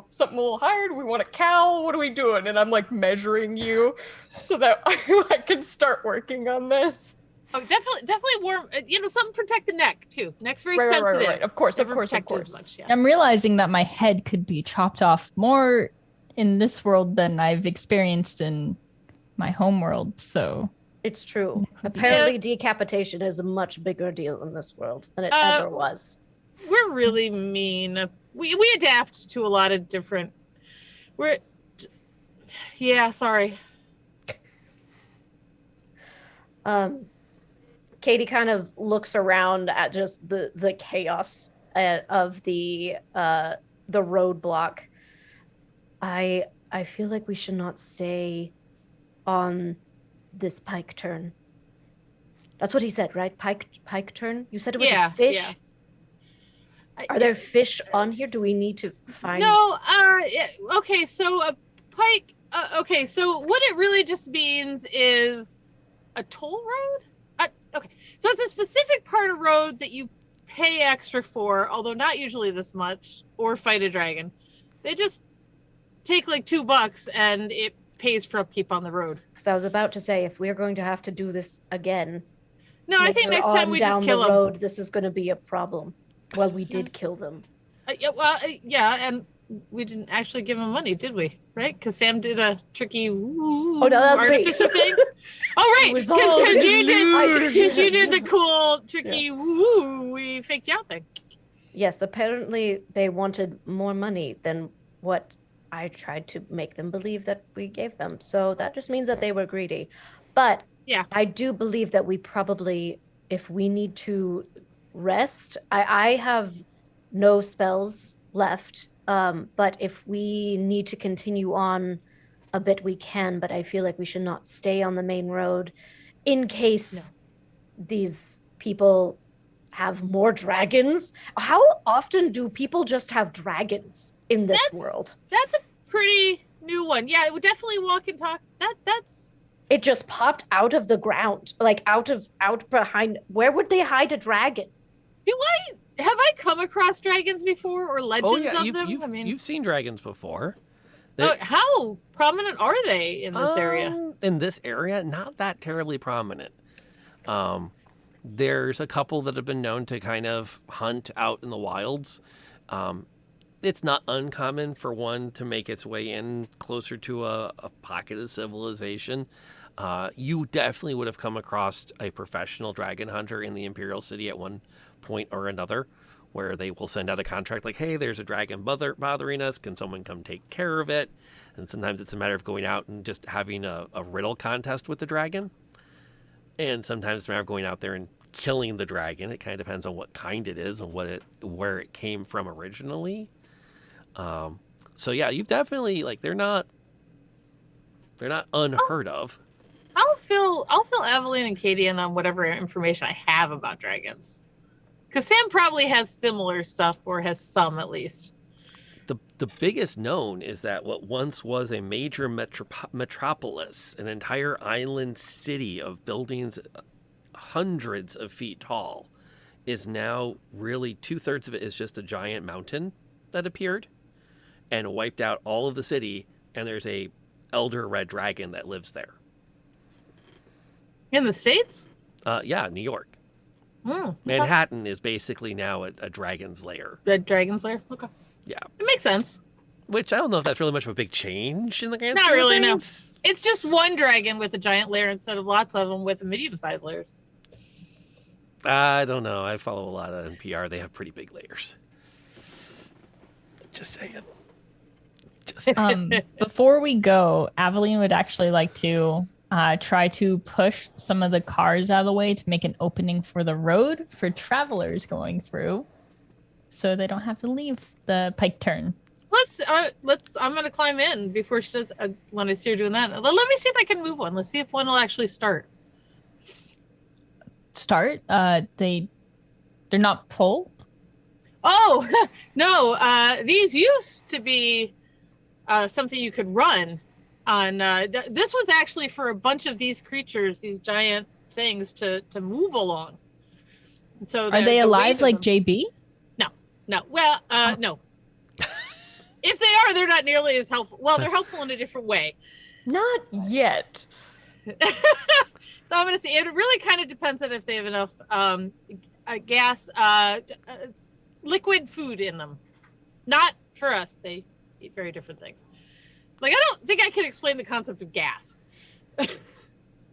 something a little higher? Do we want a cowl? What are we doing? And I'm like measuring you so that I can start working on this. Oh, definitely warm. Something protect the neck too. Neck's very Right. sensitive. Of course. Never protect as much, yeah. I'm realizing that my head could be chopped off more in this world than I've experienced in my home world. So It's true. Apparently, decapitation is a much bigger deal in this world than it ever was. We're really mean. We adapt to a lot of different. Sorry. Katie kind of looks around at just the chaos of the roadblock. I feel like we should not stay on this pike turn. That's what he said, right? Pike turn? You said it was a fish? Yeah. Are there fish on here? Do we need to find... No, okay, so a pike, okay, so what it really just means is a toll road? Okay, so it's a specific part of road that you pay extra for, although not usually this much, or fight a dragon. They just take like $2 and it pays for upkeep on the road. Because I was about to say, if we're going to have to do this again... No, I think later next time on we down just kill the them. road, this is going to be a problem. Well, we did kill them. And we didn't actually give him money, did we? Right? Because Sam did a tricky artificer thing. Oh, right. It was all Because you illusion. did the cool tricky we faked you out thing. Yes, apparently they wanted more money than what I tried to make them believe that we gave them. So that just means that they were greedy. But I do believe that we probably, if we need to rest, I have no spells left. But if we need to continue on a bit, we can. But I feel like we should not stay on the main road in case these people have more dragons. How often do people just have dragons in this world? That's a pretty new one. Yeah, it would definitely walk and talk. That's It just popped out of the ground, like out behind. Where would they hide a dragon? have I come across dragons before or legends of them? You've seen dragons before. How prominent are they in this area? In this area, not that terribly prominent. There's a couple that have been known to kind of hunt out in the wilds. It's not uncommon for one to make its way in closer to a pocket of civilization. You definitely would have come across a professional dragon hunter in the Imperial City at one point or another, where they will send out a contract like, hey, there's a dragon bothering us. Can someone come take care of it? And sometimes it's a matter of going out and just having a riddle contest with the dragon. And sometimes it's a matter of going out there and killing the dragon. It kind of depends on what kind it is and where it came from originally. So yeah, you've definitely, like, they're not unheard of. I'll fill Evelyn and Katie in on whatever information I have about dragons. Because Sam probably has similar stuff, or has some at least. The biggest known is that what once was a major metropolis, an entire island city of buildings hundreds of feet tall, is now really 2/3 of it is just a giant mountain that appeared and wiped out all of the city, and there's a elder red dragon that lives there. In the States? Yeah, New York. Okay. Manhattan is basically now a dragon's lair. Red Dragon's Lair? Okay. Yeah. It makes sense. Which I don't know if that's really much of a big change in the grand Not scheme of really, no. things. It's just one dragon with a giant lair instead of lots of them with medium-sized lairs. I don't know. I follow a lot of NPR. They have pretty big layers. Just saying. Before we go, Aveline would actually like to try to push some of the cars out of the way to make an opening for the road for travelers going through, so they don't have to leave the pike turn. I'm gonna climb in before she says, when I see her doing that. Let me see if I can move one. Let's see if one will actually start. Start? They're not pull? Oh, no. These used to be something you could run on. This was actually for a bunch of these creatures, these giant things, to move along. And so are they alive like them, JB? No. Well, no. If they are, they're not nearly as helpful. Well, they're helpful in a different way. Not yet. So I'm going to say it really kind of depends on if they have enough gas, liquid food in them. Not for us. They eat very different things. Like, I don't think I can explain the concept of gas. Yeah,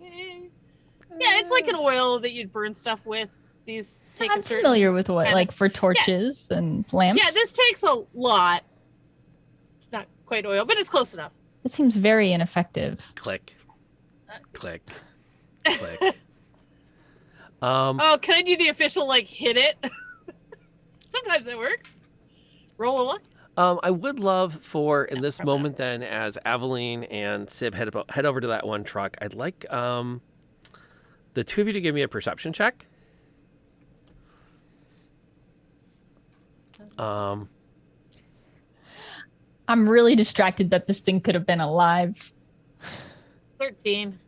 it's like an oil that you'd burn stuff with. These take I'm a certain familiar with what, kind of- like for torches and lamps. Yeah, this takes a lot. It's not quite oil, but it's close enough. It seems very ineffective. Click. Click. Click. Oh, can I do the official, like, hit it? Sometimes it works. Roll along. I would love for, in this moment then, as Aveline and Sib head over to that one truck, I'd like the two of you to give me a perception check. I'm really distracted that this thing could have been alive. 13.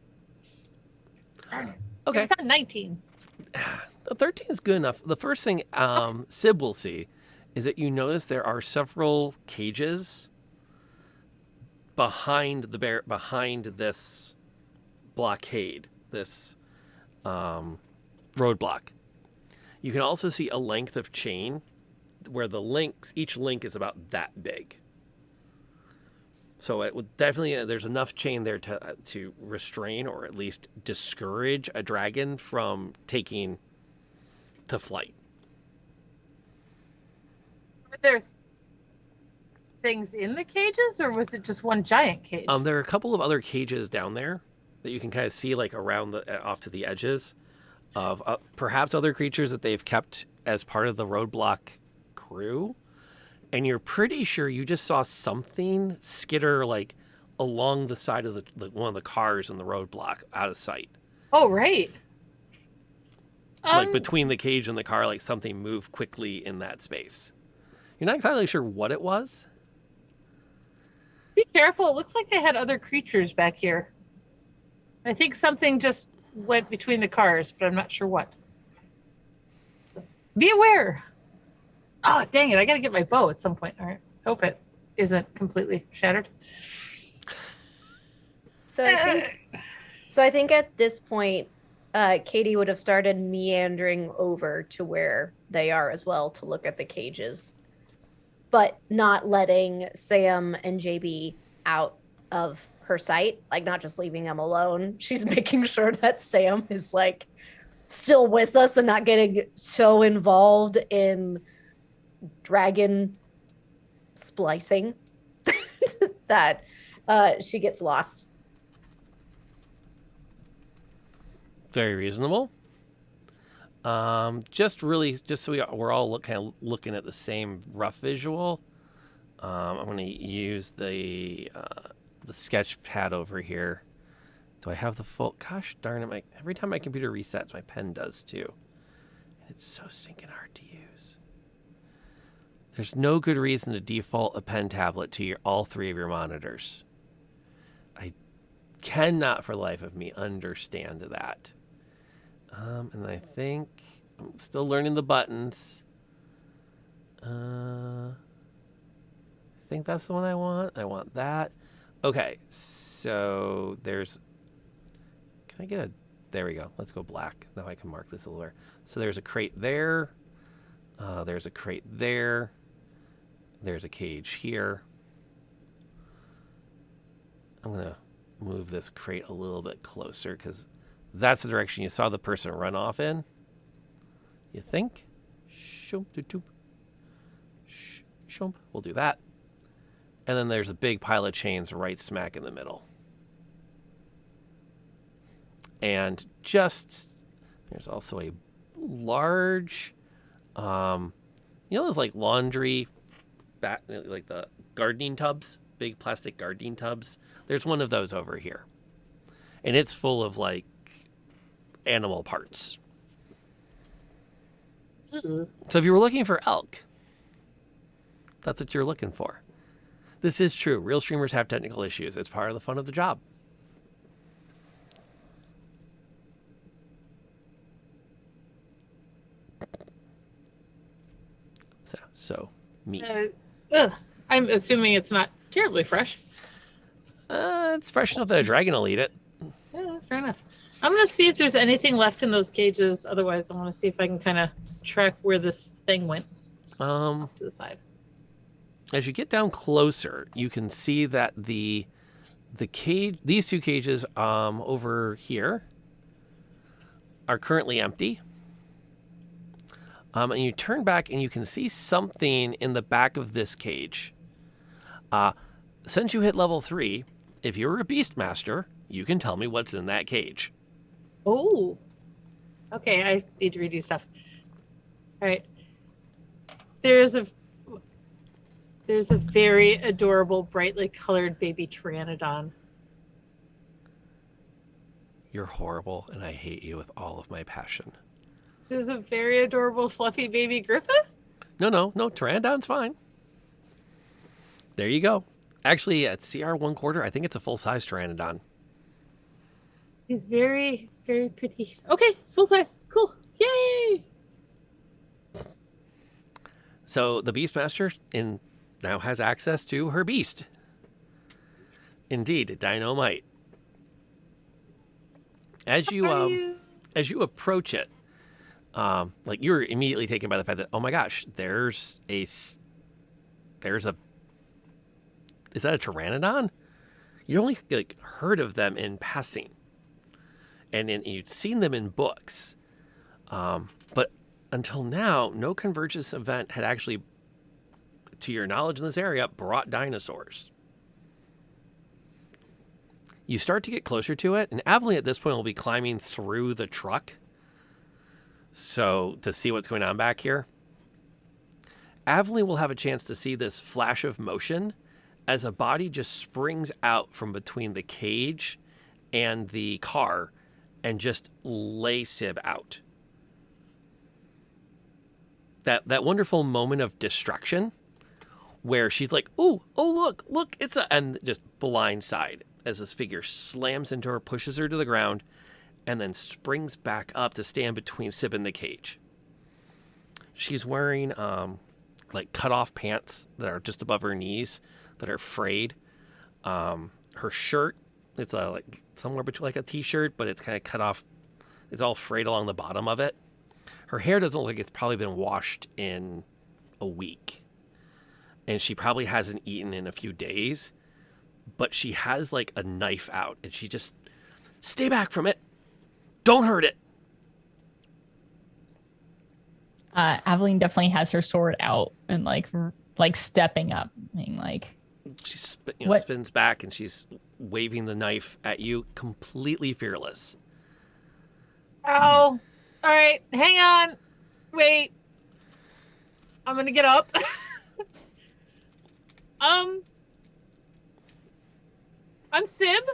Okay. It's on 19. 13 is good enough. The first thing Sib will see is that you notice there are several cages behind this blockade, this roadblock. You can also see a length of chain where each link is about that big. So it would definitely, there's enough chain there to restrain or at least discourage a dragon from taking to flight. Were there things in the cages, or was it just one giant cage? There are a couple of other cages down there that you can kind of see, like around off to the edges of perhaps other creatures that they've kept as part of the roadblock crew. And you're pretty sure you just saw something skitter like along the side of one of the cars in the roadblock out of sight. Oh, right. Like between the cage and the car, like something moved quickly in that space. You're not exactly sure what it was. Be careful. It looks like they had other creatures back here. I think something just went between the cars, but I'm not sure what. Be aware. Oh, dang it. I got to get my bow at some point. All right. Hope it isn't completely shattered. So I think at this point, Katie would have started meandering over to where they are as well to look at the cages, but not letting Sam and JB out of her sight, like not just leaving them alone. She's making sure that Sam is like still with us and not getting so involved in dragon splicing that she gets lost. Very reasonable. Just so we're all kind of looking at the same rough visual. I'm going to use the sketch pad over here. Do I have the full? Gosh darn it! Every time my computer resets, my pen does too. And it's so stinking hard to use. There's no good reason to default a pen tablet to all three of your monitors. I cannot for the life of me understand that. And I think I'm still learning the buttons. I think that's the one I want. I want that. Okay, so there's... Can I get a... There we go. Let's go black. Now I can mark this a little better. So there's a crate there. There's a crate there. There's a cage here. I'm going to move this crate a little bit closer because that's the direction you saw the person run off in. You think? Shoop-doop-doop. Shoop. We'll do that. And then there's a big pile of chains right smack in the middle. And just, there's also a large, those like laundry, like the gardening tubs, big plastic gardening tubs. There's one of those over here. And it's full of like animal parts. So if you were looking for elk, that's what you're looking for. This is true. Real streamers have technical issues. It's part of the fun of the job. So meat. I'm assuming it's not terribly fresh. It's fresh enough that a dragon will eat it. Yeah, fair enough. I'm going to see if there's anything left in those cages. Otherwise, I want to see if I can kind of track where this thing went to the side. As you get down closer, you can see that the cage, these two cages over here are currently empty. And you turn back and you can see something in the back of this cage. Since you hit level 3, if you're a Beastmaster, you can tell me what's in that cage. Oh. Okay, I need to redo stuff. All right. There's a very adorable, brightly colored baby pteranodon. You're horrible, and I hate you with all of my passion. There's a very adorable, fluffy baby griffin? No, pteranodon's fine. There you go. Actually, at CR 1/4, I think it's a full-size pteranodon. He's very, very pretty. Okay, full size. Cool. Yay! So the Beastmaster now has access to her beast. Indeed, Dynamite. As you approach it, like you're immediately taken by the fact that, oh my gosh, is that a pteranodon? You only like heard of them in passing, and you'd seen them in books, but until now, no Convergence event had actually, to your knowledge in this area, brought dinosaurs. You start to get closer to it, and Aveline at this point will be climbing through the truck. So, to see what's going on back here. Aveline will have a chance to see this flash of motion as a body just springs out from between the cage and the car and just lay Sib out. That wonderful moment of destruction where she's like, oh, look, it's a... And just blindside as this figure slams into her, pushes her to the ground, and then springs back up to stand between Sib and the cage. She's wearing like cut-off pants that are just above her knees that are frayed. Her shirt, it's like somewhere between like a t-shirt, but it's kind of cut off. It's all frayed along the bottom of it. Her hair doesn't look like it's probably been washed in a week. And she probably hasn't eaten in a few days. But she has like a knife out and she just, stay back from it. Don't hurt it. Aveline definitely has her sword out and like stepping up, being like, She What? spins back and she's waving the knife at you, completely fearless. Oh, all right. Hang on. Wait. I'm gonna get up. I'm Sib.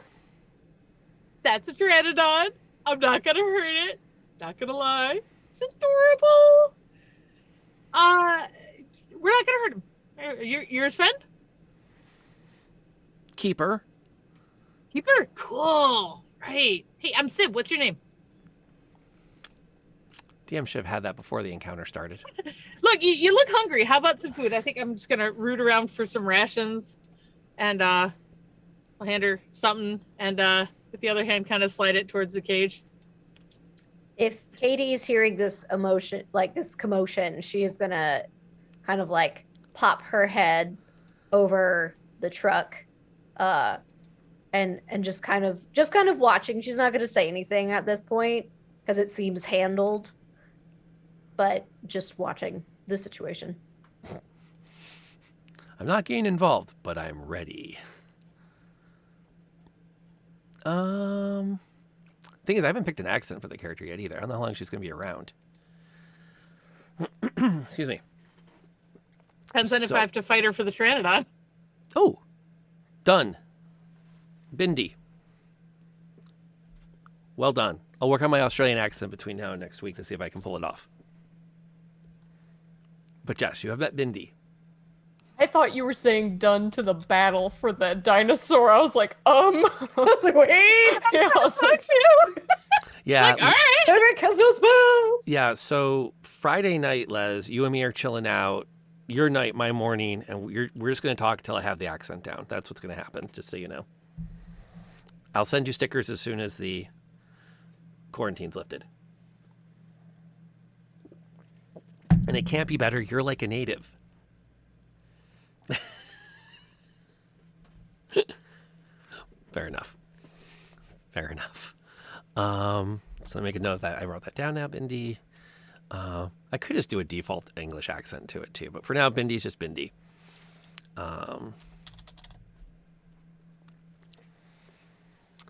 That's a pteranodon. I'm not gonna hurt it. Not gonna lie. It's adorable. We're not gonna hurt him. You're his friend? Keeper. Keeper? Cool. Right. Hey, I'm Sib. What's your name? DM should have had that before the encounter started. Look, you look hungry. How about some food? I think I'm just gonna root around for some rations, and I'll hand her something, and with the other hand, kind of slide it towards the cage. If Katie's hearing this emotion, like this commotion, she is gonna kind of like pop her head over the truck, and just kind of watching. She's not gonna say anything at this point because it seems handled, but just watching the situation. I'm not getting involved, but I'm ready. Thing is, I haven't picked an accent for the character yet either. I don't know how long she's going to be around. Excuse me. Depends on if I have to fight her for the Pteranodon. Oh, done. Bindi. Well done. I'll work on my Australian accent between now and next week to see if I can pull it off. But yes, you have met Bindi. I thought you were saying done to the battle for the dinosaur. I was like, I was like, wait. Yeah, I was like, Yeah. Like, all right. Henrik has no spells. Yeah, so Friday night, Les, you and me are chilling out. Your night, my morning, and we're just going to talk until I have the accent down. That's what's going to happen, just so you know. I'll send you stickers as soon as the quarantine's lifted. And it can't be better. You're like a native. Fair enough. Fair enough. So let me make a note of that. I wrote that down now, Bindi. I could just do a default English accent to it too, but for now, Bindi's just Bindi.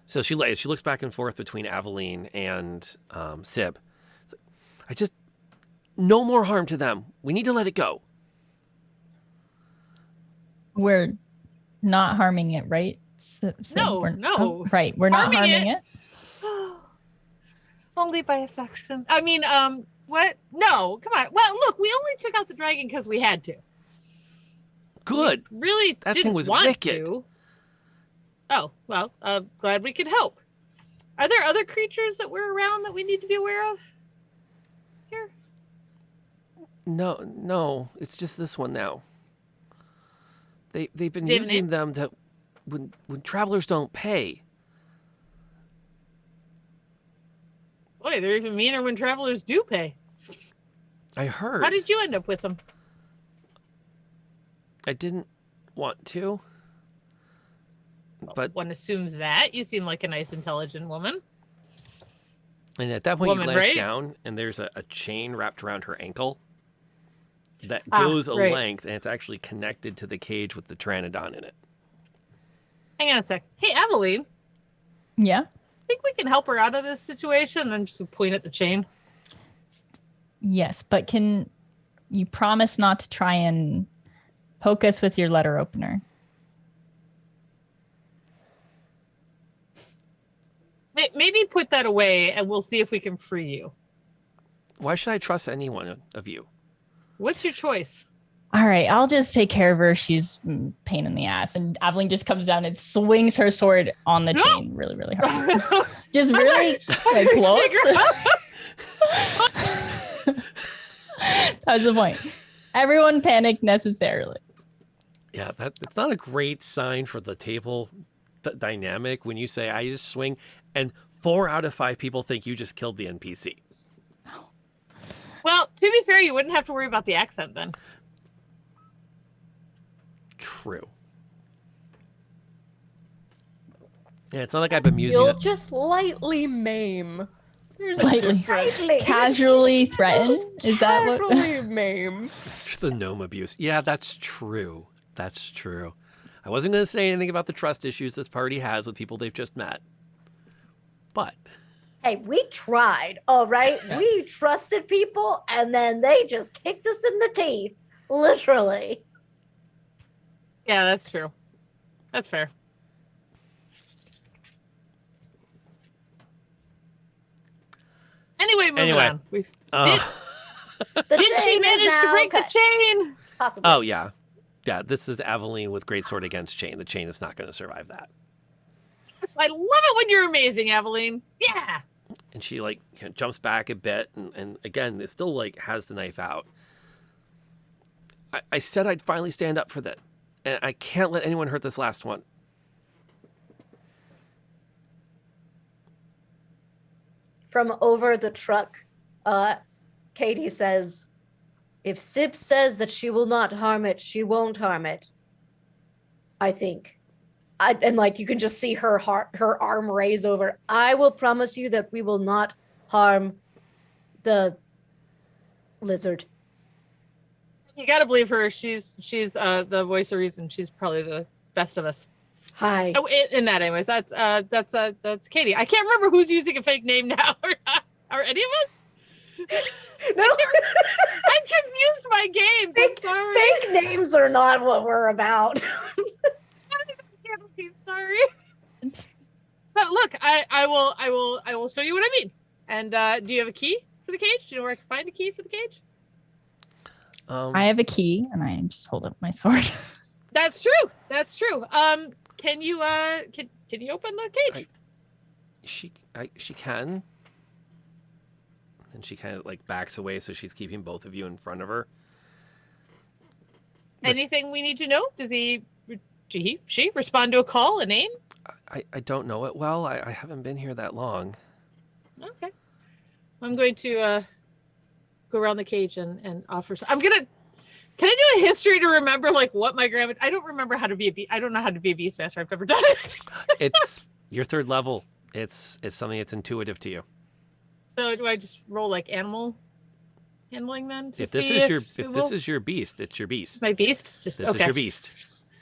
So she looks back and forth between Aveline and Sib. No more harm to them. We need to let it go. we're not harming it, right? So No, we're, no. oh, right. We're not harming it. Only by a section. I mean, what? No, come on. Well, look, we only took out the dragon because we had to. Good. We really That didn't thing was want wicked. to. Oh, well, glad we could help. Are there other creatures that we're around that we need to be aware of? Here? No, it's just this one now. They've been Didn't using it? them to when travelers don't pay. Boy, they're even meaner when travelers do pay. I heard. How did you end up with them? I didn't want to. But One assumes that. You seem like a nice, intelligent woman. and at that point Woman, you glance right? down and there's a chain wrapped around her ankle that Ah, goes a right. length and it's actually connected to the cage with the pteranodon in it. Hang on a sec. Hey, Aveline, Yeah. think we can help her out of this situation? And just point at the chain. Yes, but can you promise not to try and poke us with your letter opener? Maybe put that away and we'll see if we can free you. Why should I trust any one of you? What's your choice? All right, I'll just take care of her. She's pain in the ass. And Aveline just comes down and swings her sword on the No! chain really, really hard. Just really close. That was the point. Everyone panicked necessarily. Yeah, it's not a great sign for the table dynamic when you say I just swing and 4 out of 5 people think you just killed the NPC. Well, to be fair, you wouldn't have to worry about the accent then. True. Yeah, it's not like I've been using You'll it. just lightly maim There's a Slightly. difference. Slightly. Casually threatened? Just Is that what? casually maim. The gnome abuse. Yeah, that's true. That's true. I wasn't going to say anything about the trust issues this party has with people they've just met. But Hey, we tried, all right? We trusted people, and then they just kicked us in the teeth. Literally. Yeah, that's true. That's fair. Anyway, moving Anyway. on. We've, uh, The did she chain is manage to now break cut. the chain? Possibly. oh yeah. Yeah, this is Aveline with greatsword against chain. The chain is not going to survive that. I love it when you're amazing, Aveline. Yeah. And she like jumps back a bit and again, it still like has the knife out. I said I'd finally stand up for that. And I can't let anyone hurt this last one. From over the truck, Katie says, if Sib says that she will not harm it, she won't harm it. I think. And like you can just see her arm raise over. I will promise you that we will not harm the lizard. You gotta believe her. She's the voice of reason. She's probably the best of us. Hi. Oh, in that, anyways. That's Katie. I can't remember who's using a fake name now. Are any of us? No. I've confused my games. I'm sorry. Fake names are not what we're about. I'm sorry. So look, I will show you what I mean. And do you have a key for the cage? Do you know where I can find a key for the cage? I have a key, and I just hold up my sword. That's true. That's true. Can you open the cage? She can. And she kind of like backs away, so she's keeping both of you in front of her. Anything we need to know? Does she respond to a call, a name? I don't know it well. I haven't been here that long. Okay. I'm going to go around the cage and offer. Can I do a history to remember like what my grandma? I don't remember how to be I don't know how to be a beast master. I've never done it. It's your third level. It's something that's intuitive to you. So do I just roll like animal handling then? If this is your beast, it's your beast. My beast? It's just This okay. is your beast.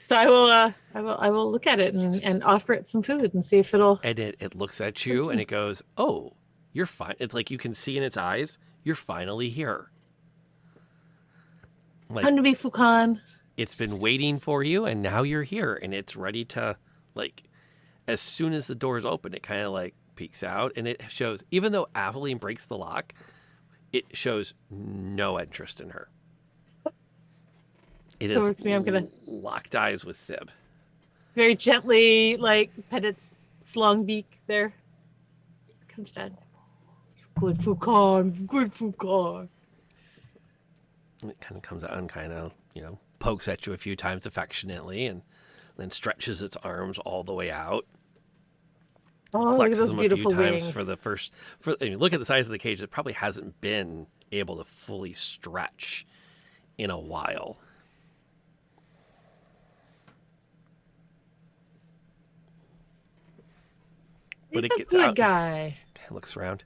So I will look at it and offer it some food and see if it'll. And it looks at you and it goes, "Oh, you're fine." It's like you can see in its eyes, you're finally here. Like Time to be Fukan. it's been waiting for you, and now you're here, and it's ready to like. As soon as the doors open, it kind of like peeks out, and it shows. Even though Aveline breaks the lock, it shows no interest in her. It So is with me, I'm gonna locked eyes with Sib. very gently like pet its long beak there. Comes down. Good Fukan. Good Fukan. And it kind of comes out and kind of, pokes at you a few times affectionately and then stretches its arms all the way out. Oh, look at Flexes those them a few beautiful times wings. for the first. Look at the size of the cage. It probably hasn't been able to fully stretch in a while. But He's it a gets good out. guy. Looks around.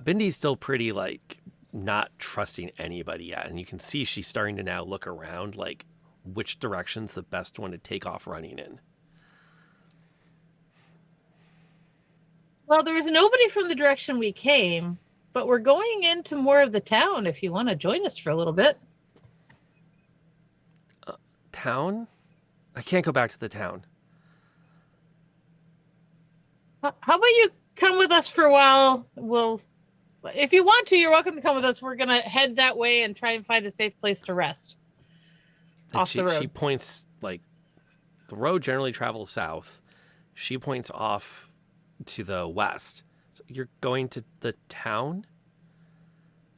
Bindy's still pretty not trusting anybody yet, and you can see she's starting to now look around like which direction's the best one to take off running in. Well, there was nobody from the direction we came, but we're going into more of the town if you want to join us for a little bit. Town? I can't go back to the town. How about you come with us for a while? If you want to, you're welcome to come with us. We're going to head that way and try and find a safe place to rest. And Off the road. She points, like, the road generally travels south. She points off to the west. So you're going to the town?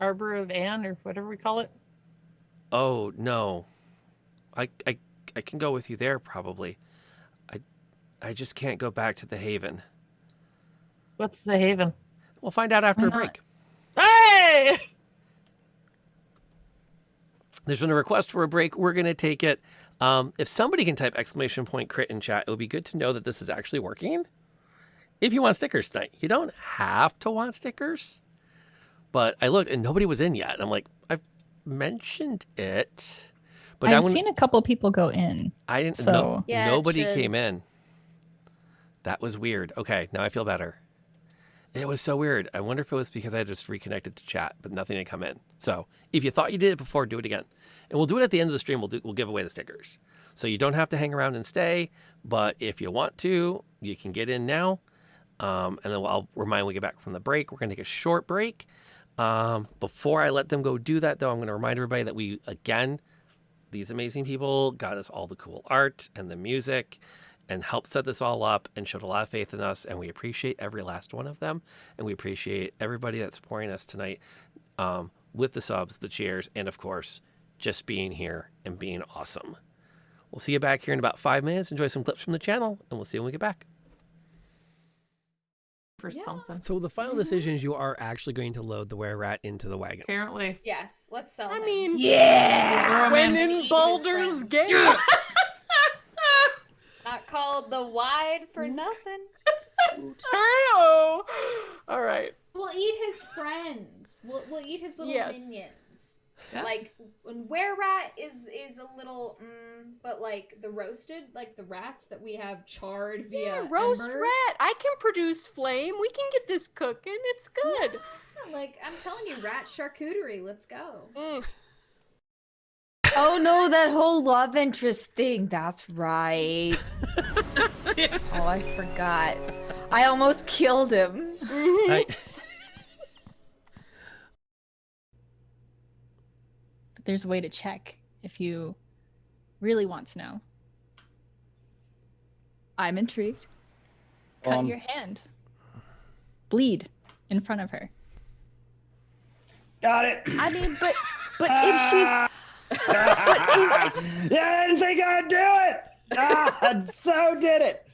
Arbor of Anne or whatever we call it. Oh, no. I can go with you there, probably. I just can't go back to the Haven. What's the Haven? We'll find out after a Why not? break. Hey! There's been a request for a break. We're going to take it. If somebody can type !crit in chat, it would be good to know that this is actually working. if you want stickers tonight. You don't have to want stickers. But I looked and nobody was in yet. And I'm like, I've mentioned it. But I've seen a couple people go in. I didn't so know. Yeah, it Nobody should. came in. That was weird. Okay, now I feel better. It was so weird. I wonder if it was because I just reconnected to chat, but nothing had come in. So if you thought you did it before, do it again. And we'll do it at the end of the stream. We'll give away the stickers. So you don't have to hang around and stay. But if you want to, you can get in now. And then I'll remind when we get back from the break. We're going to take a short break. Before I let them go do that, though, I'm going to remind everybody that these amazing people got us all the cool art and the music and helped set this all up and showed a lot of faith in us. And we appreciate every last one of them. And we appreciate everybody that's supporting us tonight with the subs, the cheers, and of course, just being here and being awesome. We'll see you back here in about 5 minutes. Enjoy some clips from the channel, and we'll see you when we get back. For something. So the final decision is you are actually going to load the were-rat into the wagon. Apparently. Yes, let's sell I him. mean, Yeah. when in Baldur's Gate. Not called the Wide for nothing. True. All right. We'll eat his friends. We'll eat his little Yes. minions. Yeah. Like when were rat is a little, but like the roasted, like the rats that we have charred via Roast ember. rat. I can produce flame. We can get this cooking. It's good. Yeah, like I'm telling you, rat charcuterie. Let's go. Mm. Oh no, that whole love interest thing. That's right. Oh, I forgot. I almost killed him. I, But there's a way to check if you really want to know. I'm intrigued. Cut your hand. Bleed in front of her. Got it. I mean, but if she's Yeah, I didn't think I'd do it. I so did it.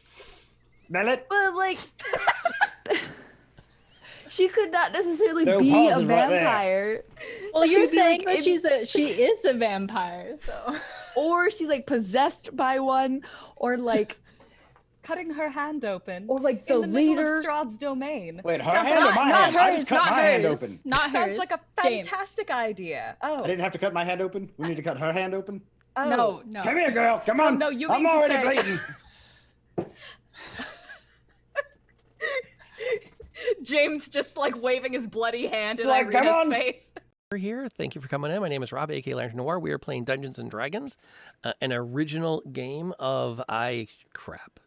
Smell it. but like she could not necessarily So be a pause is right there. vampire. Well, you're She'd be, saying like, that she is a vampire, so or she's like possessed by one, or like Cutting her hand open. or like the in the middle leader. of Strahd's domain. Wait, her Sounds hand or like- my not hand? I hers, just cut not my hand hers, open. not hers. Sounds like a James. fantastic idea. Oh. I didn't have to cut my hand open. We need to cut her hand open. Oh. No. Come here, girl. Come on. no, you I'm mean to already say- bleeding. James just like waving his bloody hand in Like, come Irina's on. face. We're here. Thank you for coming in. My name is Rob, aka Lantern Noir. We are playing Dungeons and Dragons, an original game of crap.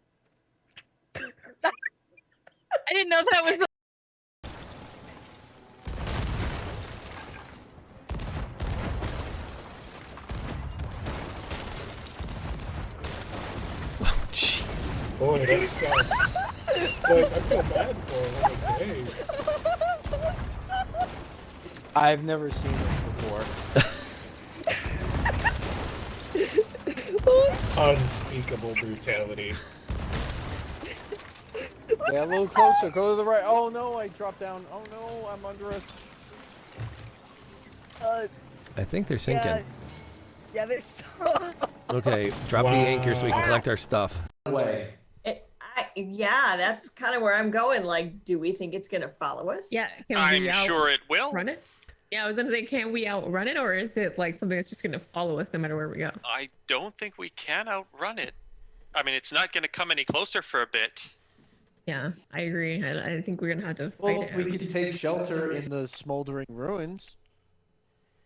I didn't know that was. Oh, jeez. Boy, that sucks. Like, I feel bad for him. I'm like, hey. I've never seen this before. Unspeakable brutality. Yeah, a little closer. Go to the right. Oh no, I dropped down. Oh no, I'm under us. I think they're sinking. Yeah, this. Okay, drop the anchor so we can collect our stuff. Way. Yeah, that's kind of where I'm going. Like, do we think it's gonna follow us? Yeah, I'm sure it will. Run it. Yeah, I was gonna say, can we outrun it, or is it like something that's just gonna follow us no matter where we go? I don't think we can outrun it. I mean, it's not going to come any closer for a bit. Yeah, I agree. I think we're gonna have to fight Well, it. we out. could take shelter in the smoldering ruins,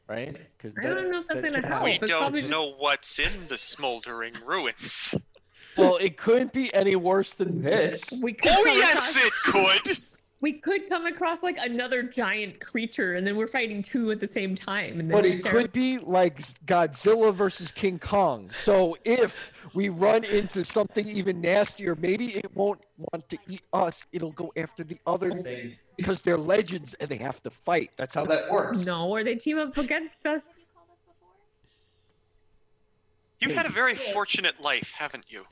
right? Because I don't know if that's gonna help. We it's don't probably know what's in the smoldering ruins. Well, it couldn't be any worse than this. We could Oh come yes, across- it could. We could come across like another giant creature, and then we're fighting two at the same time. And then But it's it terrible. could be like Godzilla versus King Kong. So if we run into something even nastier, maybe it won't want to eat us. It'll go after the other thing because they're legends and they have to fight. That's how that works. No, or they team up against us. You've had a very fortunate life, haven't you?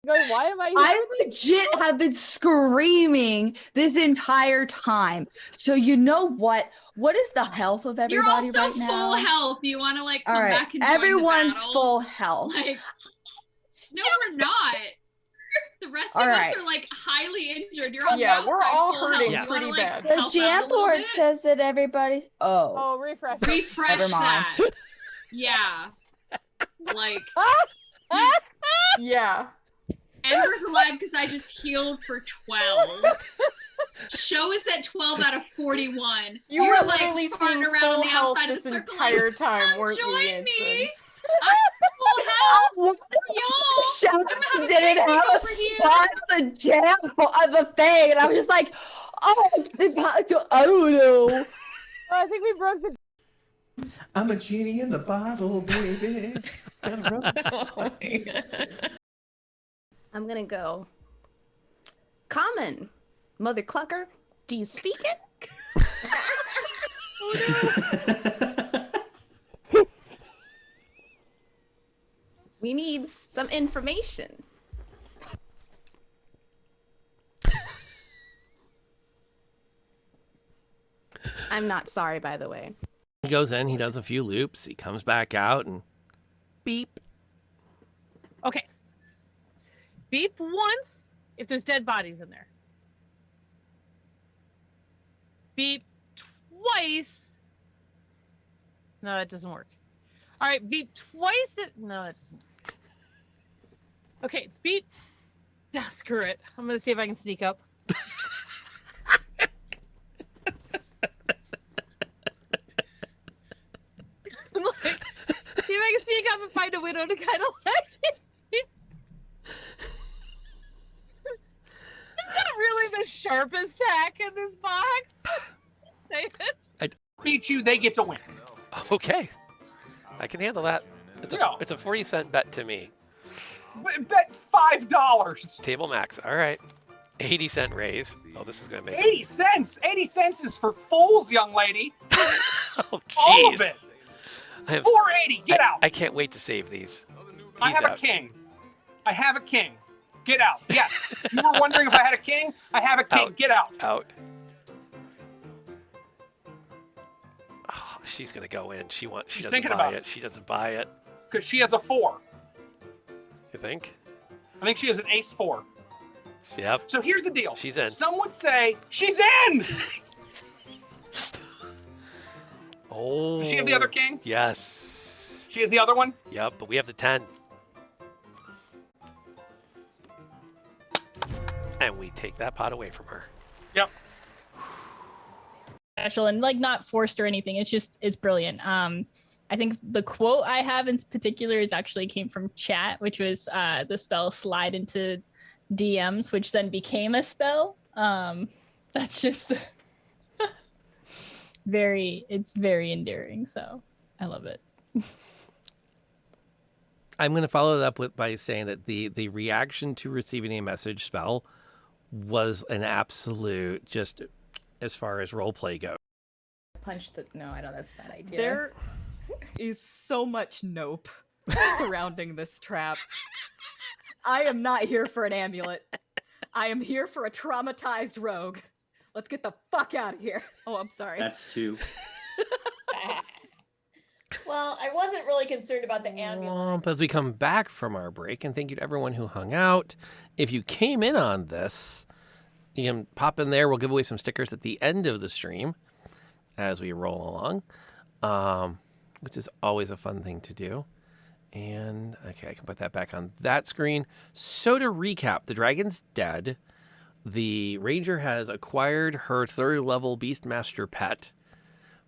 Like, why am I here? I legit have been screaming this entire time. So you know what? What is the health of You're everybody also right now? full health. You want to like come All right, back and join everyone's the battle? full health. Like, no, we're not. The rest All of right. us are like highly injured. You're on the Yeah, outside. we're all full hurting health. You wanna, pretty like, bad. The help out a little Jamboard bit? says that everybody's. Oh. Oh, refresh. Refresh Never mind. that. Yeah. Like, Yeah. Ember's alive because I just healed for 12. Show is at 12 out of 41. You You're were like literally farting seeing around full on the health outside of this the circle. entire Like, time, come weren't you, join Yansen? me. I'm full health. Y'all, Shut I'm gonna have a didn't picnic have a over here. spot on the jam of the thing, and I was just like, oh, I don't know. I think we broke the. I'm a genie in the bottle, baby. I'm gonna go. Common, mother clucker. Do you speak it? We need some information. I'm not sorry, by the way. He goes in, he does a few loops, he comes back out, and beep. Okay. Beep once if there's dead bodies in there. Beep twice. No, that doesn't work. All right, beep twice. No, that doesn't work. Okay, beep. Ah, screw it. I'm gonna see if I can sneak up. Like, see if I can sneak up and find a widow to kind of like. It's not really the sharpest tack in this box. Beat you, they get to win. Okay. I can handle that. It's a 40-cent bet to me. Bet $5. Table max. All right. 80-cent raise. Oh, this is going to make 80 cents. 80 cents is for fools, young lady. Oh, All of jeez. it. I have, 480. Get out. I can't wait to save these. I He's have out. a king. I have a king. Get out. Yes. You were wondering if I had a king? I have a king. Out. Get out. Out. Oh, she's going to go in. She She's doesn't thinking buy about it. it. She doesn't buy it. Because she has a 4. You think? I think she has an ace 4. Yep. So here's the deal. She's in. Some would say, she's in! Oh. Does she have the other king? Yes. She has the other one? Yep, but we have the 10. And we take that pot away from her. Yep. Special and like not forced or anything. It's brilliant. I think the quote I have in particular is actually came from chat, which was the spell slide into DMs, which then became a spell. That's just it's very endearing. So I love it. I'm going to follow it up by saying that the reaction to receiving a message spell was an absolute, just as far as role play goes. Punch the. No, I know that's a bad idea. There is so much nope surrounding this trap. I am not here for an amulet. I am here for a traumatized rogue. Let's get the fuck out of here. Oh, I'm sorry. That's 2. Well, I wasn't really concerned about the amulet. As we come back from our break, and thank you to everyone who hung out. If you came in on this, you can pop in there. We'll give away some stickers at the end of the stream as we roll along, which is always a fun thing to do. And, okay, I can put that back on that screen. So to recap, the dragon's dead. The ranger has acquired her 3rd level Beastmaster pet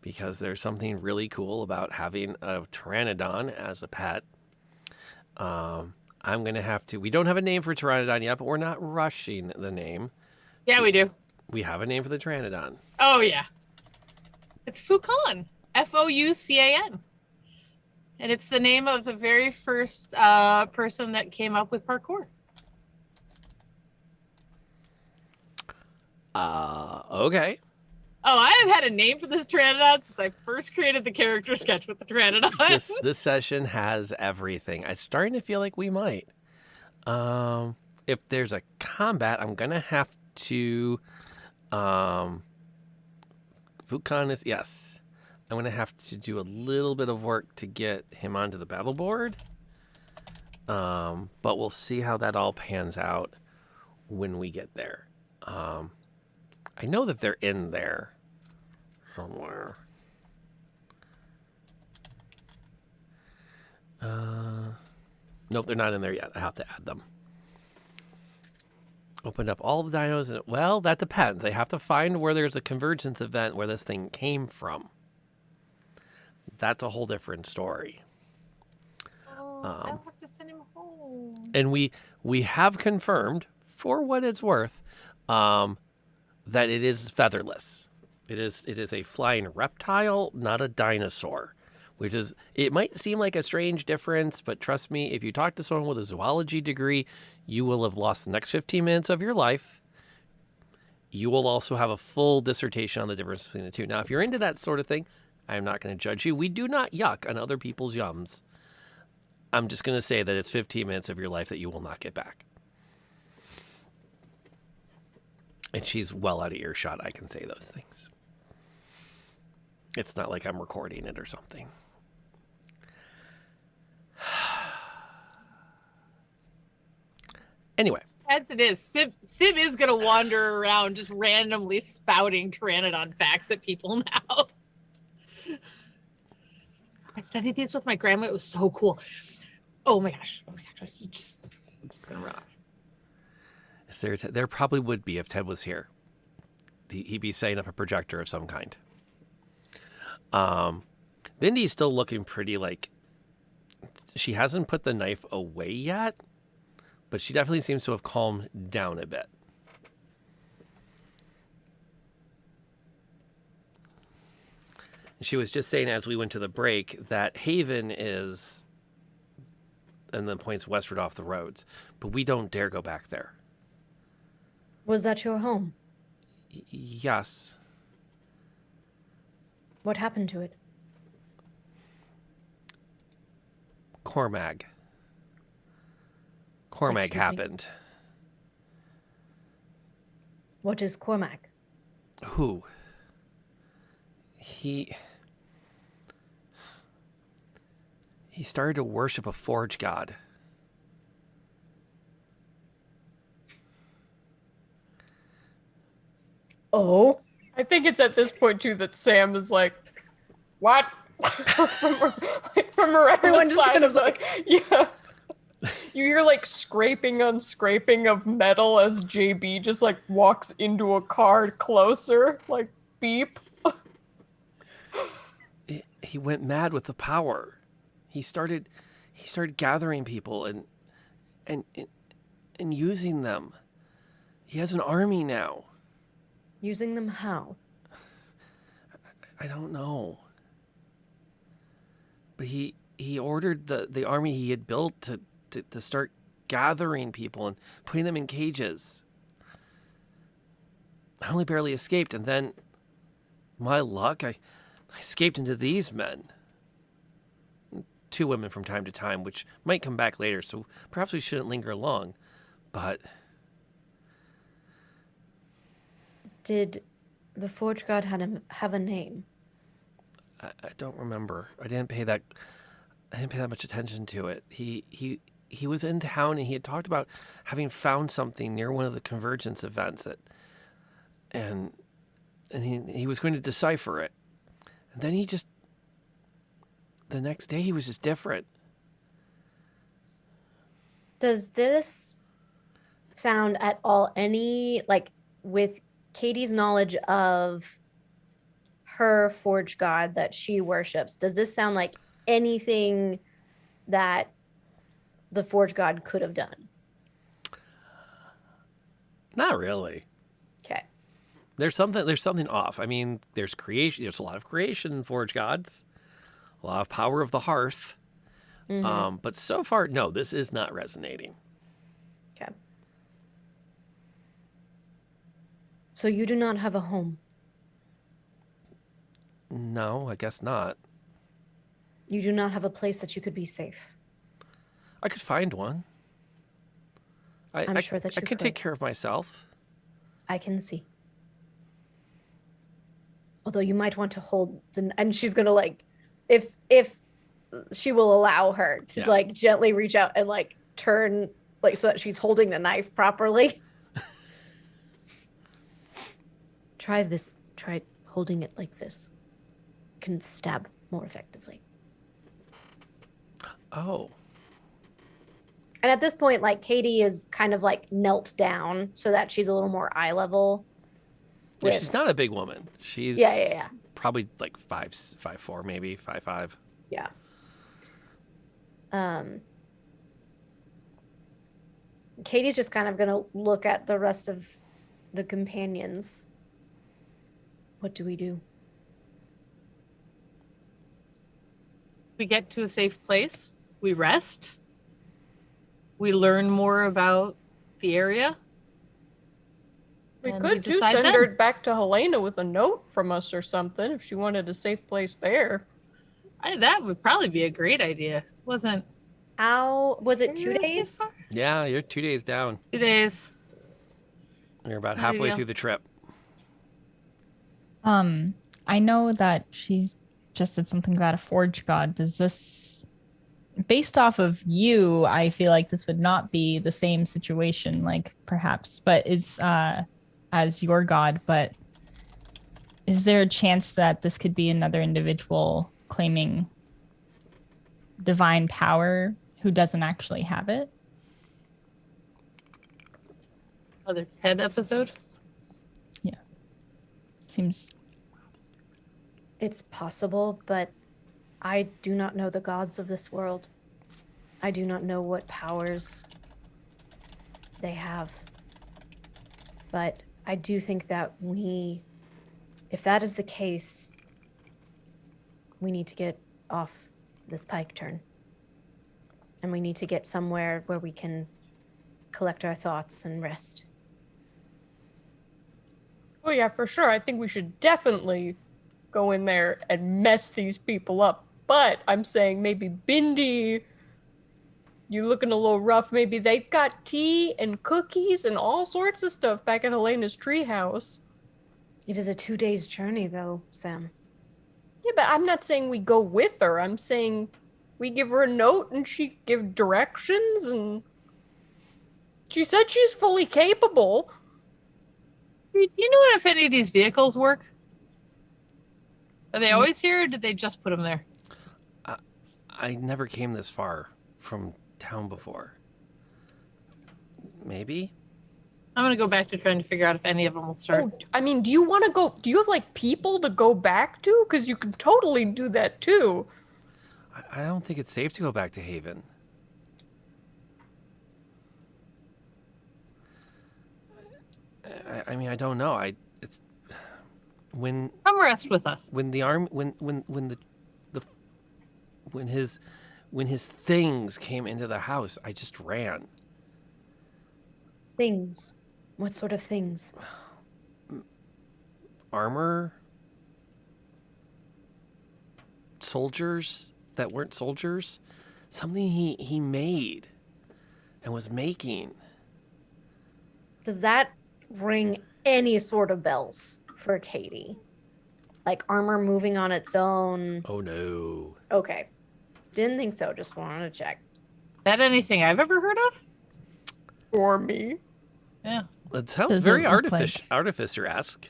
because there's something really cool about having a Pteranodon as a pet. I'm going to have to... We don't have a name for Pteranodon yet, but we're not rushing the name. Yeah, we do. We have a name for the Pteranodon. Oh, yeah. It's Foucan. Foucan. And it's the name of the very first person that came up with parkour. Okay. Oh, I have had a name for this Pteranodon since I first created the character sketch with the Pteranodon. This session has everything. It's starting to feel like we might. If there's a combat, I'm gonna have to. Foucan is yes. I'm gonna have to do a little bit of work to get him onto the battle board. But we'll see how that all pans out when we get there. I know that they're in there somewhere. Nope, they're not in there yet. I have to add them. Opened up all the dinos, and well, that depends. They have to find where there's a convergence event where this thing came from. That's a whole different story. I'll have to send him home. And we have confirmed, for what it's worth, that it is featherless. It is a flying reptile, not a dinosaur. Which is, it might seem like a strange difference, but trust me, if you talk to someone with a zoology degree, you will have lost the next 15 minutes of your life. You will also have a full dissertation on the difference between the two. Now, if you're into that sort of thing, I'm not going to judge you. We do not yuck on other people's yums. I'm just going to say that it's 15 minutes of your life that you will not get back. And she's well out of earshot. I can say those things. It's not like I'm recording it or something. Anyway. As it is, Sib is going to wander around just randomly spouting Pteranodon facts at people now. I studied these with my grandma. It was so cool. Oh my gosh. I'm just going to run off. Is there probably would be if Ted was here. He'd be setting up a projector of some kind. Mindy's still looking pretty like she hasn't put the knife away yet, but she definitely seems to have calmed down a bit. She was just saying as we went to the break that Haven is, and then points westward off the roads, but we don't dare go back there. Was that your home? Yes. What happened to it? Cormag Excuse me. happened. What is Cormac? Who? He started to worship a forge god. Oh. I think it's at this point too that Sam is like, what? from around Everyone the just side kind of of like, yeah. You hear like scraping on scraping of metal as JB just like walks into a car closer, like beep. He went mad with the power. He started gathering people and using them. He has an army now. Using them how? I don't know. But he ordered the army he had built to start gathering people and putting them in cages. I only barely escaped, and then my luck, I escaped into these men. 2 women from time to time, which might come back later, so perhaps we shouldn't linger long. But Did the forge god have a name? I don't remember. I didn't pay that much attention to it. He was in town and he had talked about having found something near one of the convergence events and he was going to decipher it. And then the next day he was just different. Does this sound at all like with Katie's knowledge of her forge god that she worships, does this sound like anything that the forge god could have done? Not really. Okay. There's something off. I mean, there's a lot of creation in forge gods, a lot of power of the hearth. Mhm. But so far, no, this is not resonating. Okay. So you do not have a home. No, I guess not. You do not have a place that you could be safe. I could find one. I'm sure that I you can take care of myself. I can see. Although you might want to hold and she's gonna like, if she will allow her to like gently reach out and like turn like so that she's holding the knife properly. Try this. Try holding it like this. Can stab more effectively. Oh. And at this point, like Katie is kind of like knelt down so that she's a little more eye level. Yeah, she's not a big woman. She's Yeah. probably like 5'4", maybe 5'5". Yeah. Katie's just kind of gonna look at the rest of the companions. What do we do? We get to a safe place. We rest. We learn more about the area. We And could we too decide send then. her back to Helena with a note from us or something if she wanted a safe place there. That would probably be a great idea. It wasn't. How was it 2 days? Yeah, you're 2 days down. 2 days. You're about There you halfway go. through the trip. I know that she's just said something about a forge god. Does this, based off of you, I feel like this would not be the same situation, like perhaps, but is as your god, but is there a chance that this could be another individual claiming divine power who doesn't actually have it? Other head episode. Seems It's possible, but I do not know the gods of this world. I do not know what powers they have. But I do think that if that is the case, we need to get off this pike turn. And we need to get somewhere where we can collect our thoughts and rest. Oh yeah, for sure. I think we should definitely go in there and mess these people up. But I'm saying maybe Bindi, you looking a little rough. Maybe they've got tea and cookies and all sorts of stuff back at Helena's treehouse. It is a 2 days journey though, Sam. Yeah, but I'm not saying we go with her. I'm saying we give her a note and she give directions, and she said she's fully capable. Do you know if any of these vehicles work? Are they always here, or did they just put them there? I never came this far from town before. Maybe? I'm gonna go back to trying to figure out if any of them will start. Oh, I mean, do you want to go? Do you have like people to go back to? Because you can totally do that too. I don't think it's safe to go back to Haven. I mean, I don't know. It's when Come rest with us. when the arm when his things came into the house, I just ran. Things. What sort of things? Armor, soldiers that weren't soldiers, something he made and was making. Does that ring any sort of bells for Katie? Like armor moving on its own? Oh no. Okay. Didn't think so. Just wanted to check. That anything I've ever heard of? Or me. Yeah. It sounds Does it very look like- artificer-esque.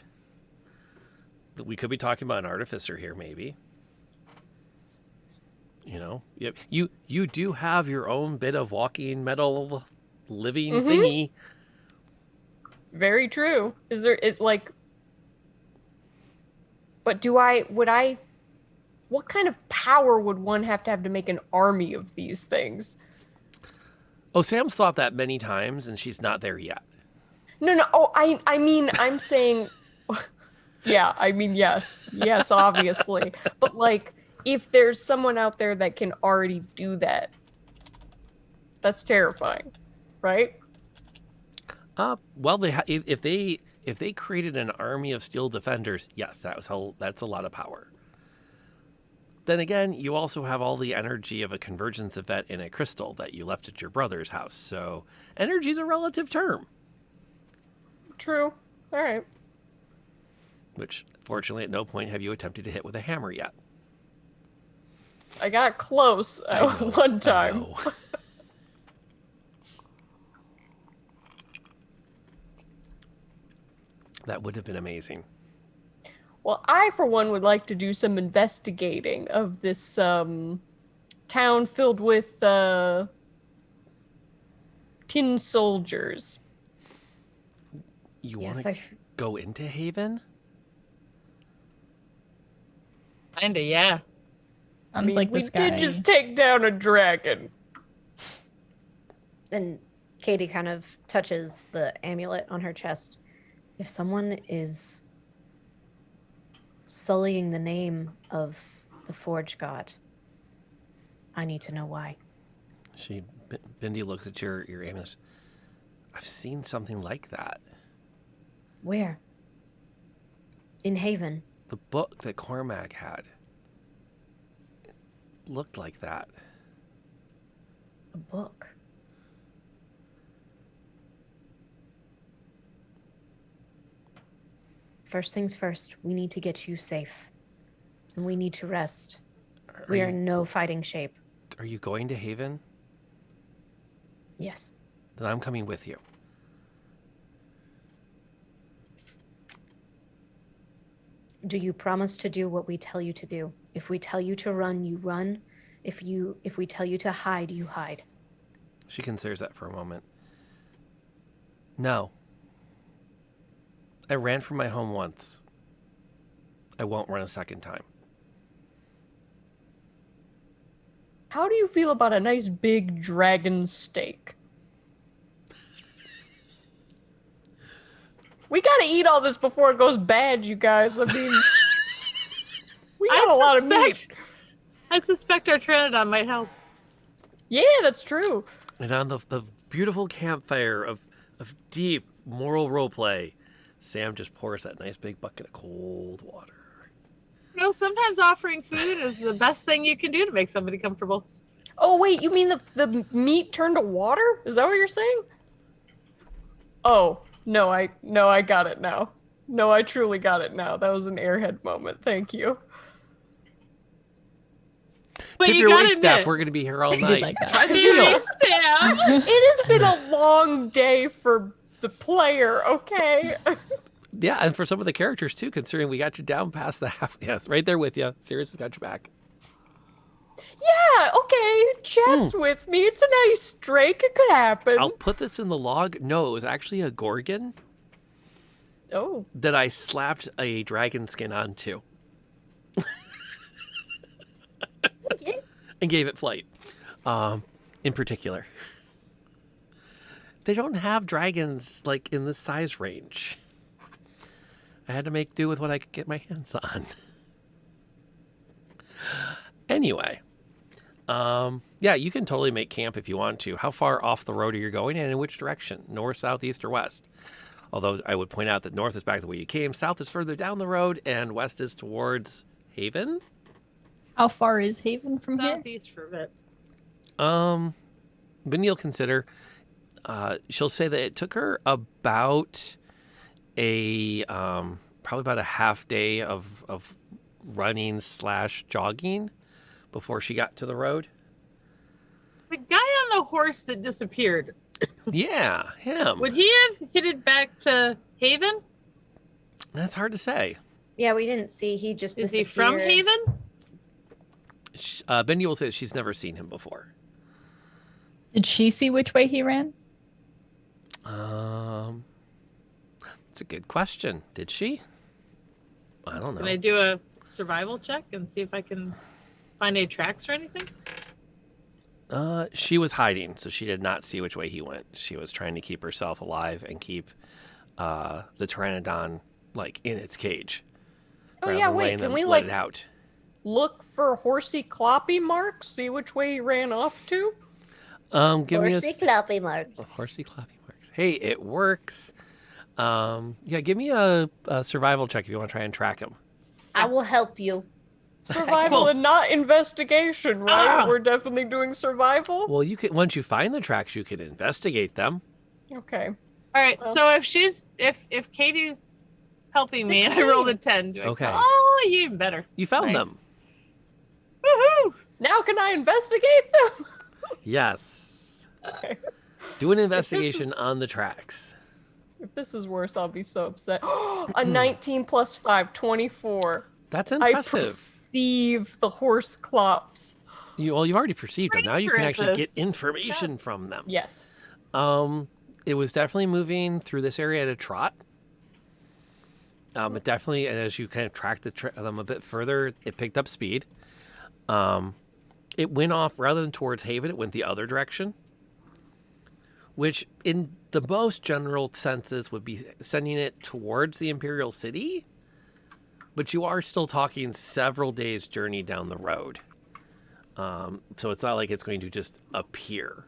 We could be talking about an artificer here, maybe. You know, you do have your own bit of walking metal living thingy. Very true. Is there it like? But what kind of power would one have to make an army of these things? Oh, Sam's thought that many times, and she's not there yet. No. Oh, I mean, I'm saying, yeah. I mean, yes, obviously. But like, if there's someone out there that can already do that, that's terrifying, right? Well, if they created an army of steel defenders, yes, that's a lot of power. Then again, you also have all the energy of a convergence event in a crystal that you left at your brother's house. So energy is a relative term. True. All right. Which, fortunately, at no point have you attempted to hit with a hammer yet. I got close one time. That would have been amazing. Well, I, for one, would like to do some investigating of this town filled with tin soldiers. You Yes, want to go into Haven? Kinda, yeah. Sounds like we this guy. did just take down a dragon. And Katie kind of touches the amulet on her chest. If someone is sullying the name of the Forge God, I need to know why. Bindi looks at your amulet. I've seen something like that. Where? In Haven. The book that Cormac had. It looked like that. A book. First things first, we need to get you safe. And we need to rest. We are in no fighting shape. Are you going to Haven? Yes. Then I'm coming with you. Do you promise to do what we tell you to do? If we tell you to run, you run. If we tell you to hide, you hide. She considers that for a moment. No. I ran from my home once. I won't run a second time. How do you feel about a nice big dragon steak? We gotta eat all this before it goes bad, you guys. I mean, we got a lot of meat. I suspect our Trinidad might help. Yeah, that's true. And on the beautiful campfire of deep moral roleplay, Sam just pours that nice big bucket of cold water. You know, sometimes offering food is the best thing you can do to make somebody comfortable. Oh wait, you mean the meat turned to water? Is that what you're saying? Oh, no, I got it now. No, I truly got it now. That was an airhead moment. Thank you. But Tip you your gotta wait staff. admit- We're going to be here all night. like that. It has been a long day for the player, okay? Yeah, and for some of the characters too, considering we got you down past the half. Yes, right there with you. Sirius has got you back. Yeah, okay. Chat's with me. It's a nice drake. It could happen. I'll put this in the log. No, it was actually a Gorgon Oh. that I slapped a dragon skin onto. And gave it flight. In particular. They don't have dragons like in this size range. I had to make do with what I could get my hands on. Anyway. Yeah, you can totally make camp if you want to. How far off the road are you going and in which direction? North, south, east, or west? Although I would point out that north is back the way you came, south is further down the road, and west is towards Haven. How far is Haven from here? Southeast for a bit. But you'll consider. She'll say that it took her about probably about a half day of running / jogging before she got to the road. The guy on the horse that disappeared. Yeah, him. Would he have headed back to Haven? That's hard to say. Yeah, we didn't see. He just Is he from disappeared. Haven? Bendy will say that she's never seen him before. Did she see which way he ran? It's a good question. Did she? I don't know. Can I do a survival check and see if I can find any tracks or anything? She was hiding, so she did not see which way he went. She was trying to keep herself alive and keep the Pteranodon like in its cage. Oh rather yeah, than wait, letting can them we let like it out? look for horsey cloppy marks? See which way he ran off to? Give me Horsey cloppy marks. Horsey cloppy marks. Hey, it works. Yeah, give me a survival check if you want to try and track him. I will help you. Survival and not investigation, right? We're definitely doing survival. Well, you can once you find the tracks, you can investigate them. Okay. All right. So if Katie's helping me, and I rolled a 10. Do I Okay. Oh, you better. You found Nice. them. Woohoo! Now can I investigate them? Yes. Okay. Do an investigation on the tracks. If this is worse, I'll be so upset. A 19 plus 5, 24. That's I impressive. perceive the horse clops. You've already perceived them. Now you can actually get this. information from them. Yes. It was definitely moving through this area at a trot. It definitely, and as you kind of tracked them a bit further, it picked up speed. It went off, rather than towards Haven, it went the other direction. Which, in the most general senses, would be sending it towards the Imperial City. But you are still talking several days' journey down the road. So it's not like it's going to just appear.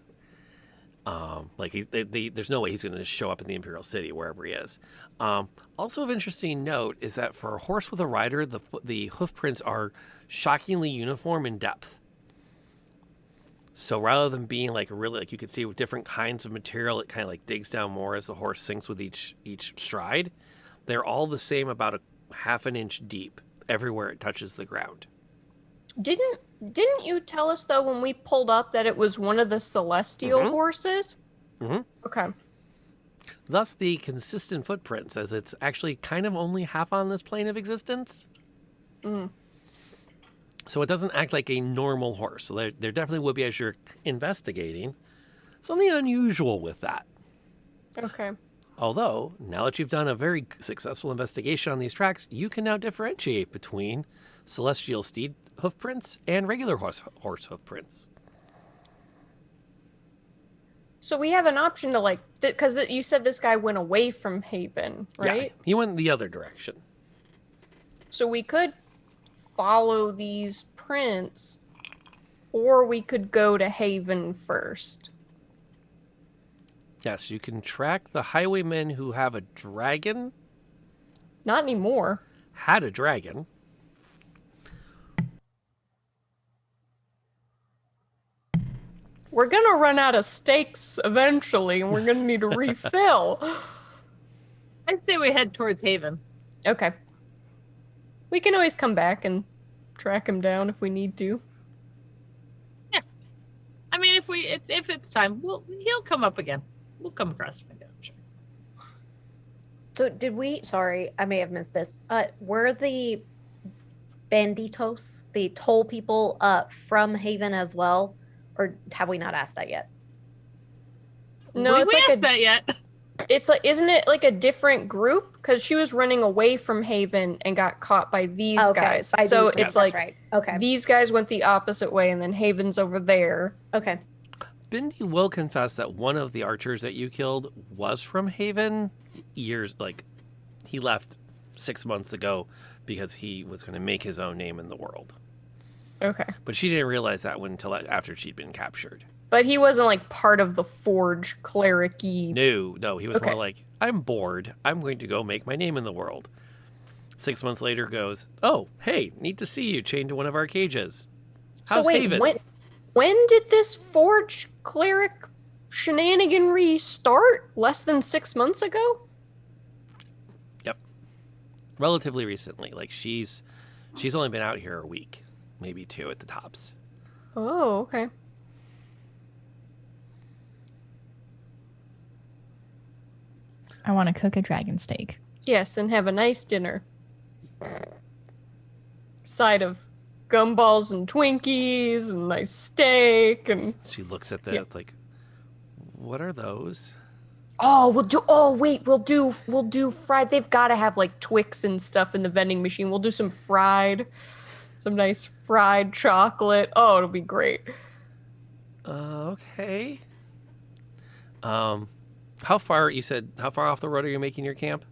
There's no way he's going to show up in the Imperial City, wherever he is. Also of interesting note is that for a horse with a rider, the hoof prints are shockingly uniform in depth. So rather than being you could see with different kinds of material, it kind of like digs down more as the horse sinks with each stride. They're all the same, about a half an inch deep everywhere it touches the ground. Didn't you tell us though when we pulled up that it was one of the celestial horses? Mm-hmm. Okay. Thus the consistent footprints, as it's actually kind of only half on this plane of existence. Mm. So it doesn't act like a normal horse. So there definitely would be, as you're investigating, something unusual with that. Okay. Although, now that you've done a very successful investigation on these tracks, you can now differentiate between celestial steed hoofprints and regular horse hoofprints. So we have an option to because you said this guy went away from Haven, right? Yeah, he went the other direction. So we could follow these prints, or we could go to Haven first. Yes, you can track the highwaymen who have a dragon. Not anymore. Had a dragon. We're gonna run out of steaks eventually, and we're gonna need a refill. I'd say we head towards Haven. Okay. We can always come back and track him down if we need to. Yeah. I mean, if it's time, he'll come up again. We'll come across him again, I'm sure. So did we, sorry, I may have missed this. Were the banditos, the toll people, from Haven as well? Or have we not asked that yet? No, it's we like asked that yet. It's like, isn't it like a different group? Because she was running away from Haven and got caught by these guys. So it's like right. Okay. These guys went the opposite way, and then Haven's over there. Okay. Bindi will confess that one of the archers that you killed was from Haven. He left 6 months ago because he was going to make his own name in the world. Okay. But she didn't realize that until after she'd been captured. But he wasn't like part of the Forge cleric-y. No, he was more like, I'm bored. I'm going to go make my name in the world. 6 months later goes, oh, hey, neat to see you chained to one of our cages. How's Haven? When did this Forge cleric shenaniganry start? Less than 6 months ago? Yep. Relatively recently. She's only been out here a week. Maybe 2 at the tops. Oh, okay. I want to cook a dragon steak. Yes, and have a nice dinner. Side of gumballs and Twinkies and nice steak and... She looks at that. It's like, what are those? Oh, we'll do fried. They've got to have like Twix and stuff in the vending machine. We'll do some nice fried chocolate. Oh, it'll be great. Okay. How far off the road are you making your camp?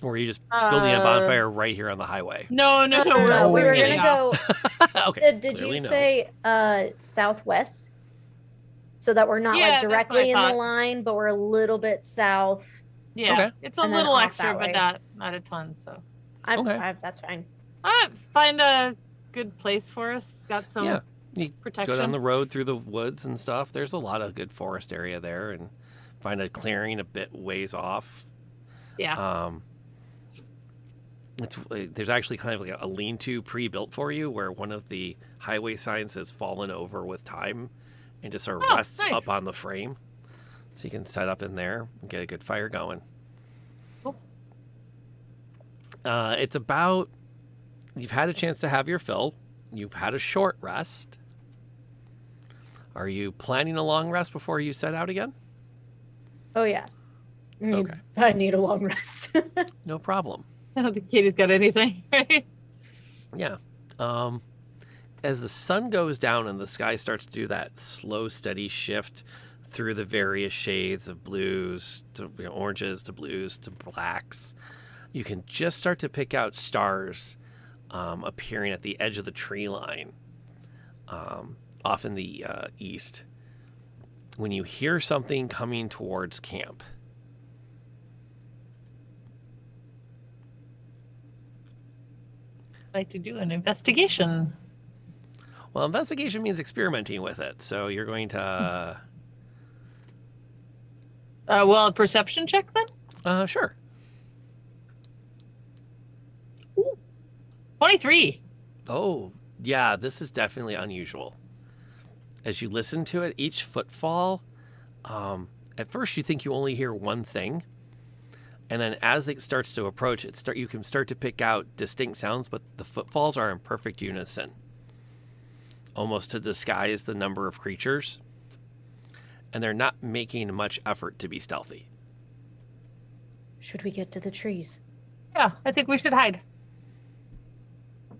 Or are you just building a bonfire right here on the highway? No. We were gonna go. Okay. Did you say southwest? So that we're not directly in the line, but we're a little bit south. Yeah, okay. It's a little extra, but not a ton. So that's fine. All right, find a good place for us. Got some protection. Go down the road through the woods and stuff. There's a lot of good forest area there, and find a clearing a bit ways off. Yeah. There's actually kind of like a lean-to pre-built for you, where one of the highway signs has fallen over with time, and just sort of rests up on the frame. So you can set up in there and get a good fire going. It's about, you've had a chance to have your fill. You've had a short rest. Are you planning a long rest before you set out again? Oh yeah. Okay. I need a long rest. No problem. I don't think Katie's got anything. Yeah. As the sun goes down and the sky starts to do that slow, steady shift through the various shades of blues to oranges to blues to blacks, you can just start to pick out stars appearing at the edge of the tree line off in the east when you hear something coming towards camp. I'd like to do an investigation. Well, investigation means experimenting with it, so you're going to... Well, a perception check then? Sure. Ooh, 23. Oh, yeah, this is definitely unusual. As you listen to it, each footfall, at first you think you only hear one thing, and then as it starts to approach, you can start to pick out distinct sounds, but the footfalls are in perfect unison, almost to disguise the number of creatures, and they're not making much effort to be stealthy. Should we get to the trees? Yeah, I think we should hide. I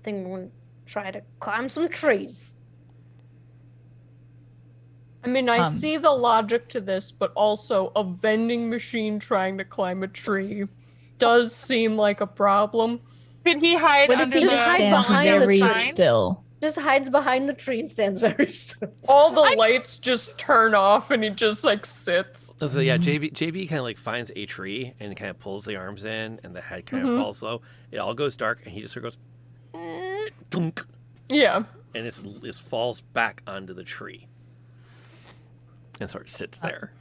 think we're gonna try to climb some trees. I mean, I see the logic to this, but also a vending machine trying to climb a tree does seem like a problem. Could he hide What if under he the just stands behind very the still? Just hides behind the tree and stands very still. All the lights just turn off and he just like sits. So yeah, JB kind of like finds a tree and kind of pulls the arms in, and the head kind of falls low. It all goes dark, and he just sort of goes, dunk, Yeah. and it falls back onto the tree, and sort of sits there.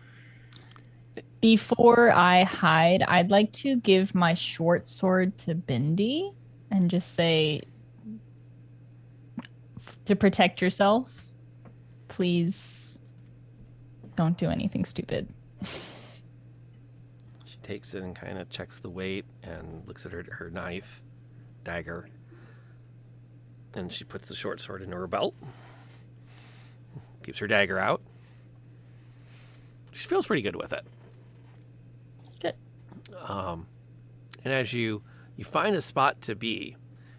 Before I hide, I'd like to give my short sword to Bindi and just say, to protect yourself, please don't do anything stupid. She takes it and kind of checks the weight and looks at her knife, dagger, and she puts the short sword into her belt, keeps her dagger out. She feels pretty good with it. Good. And as you find a spot to be,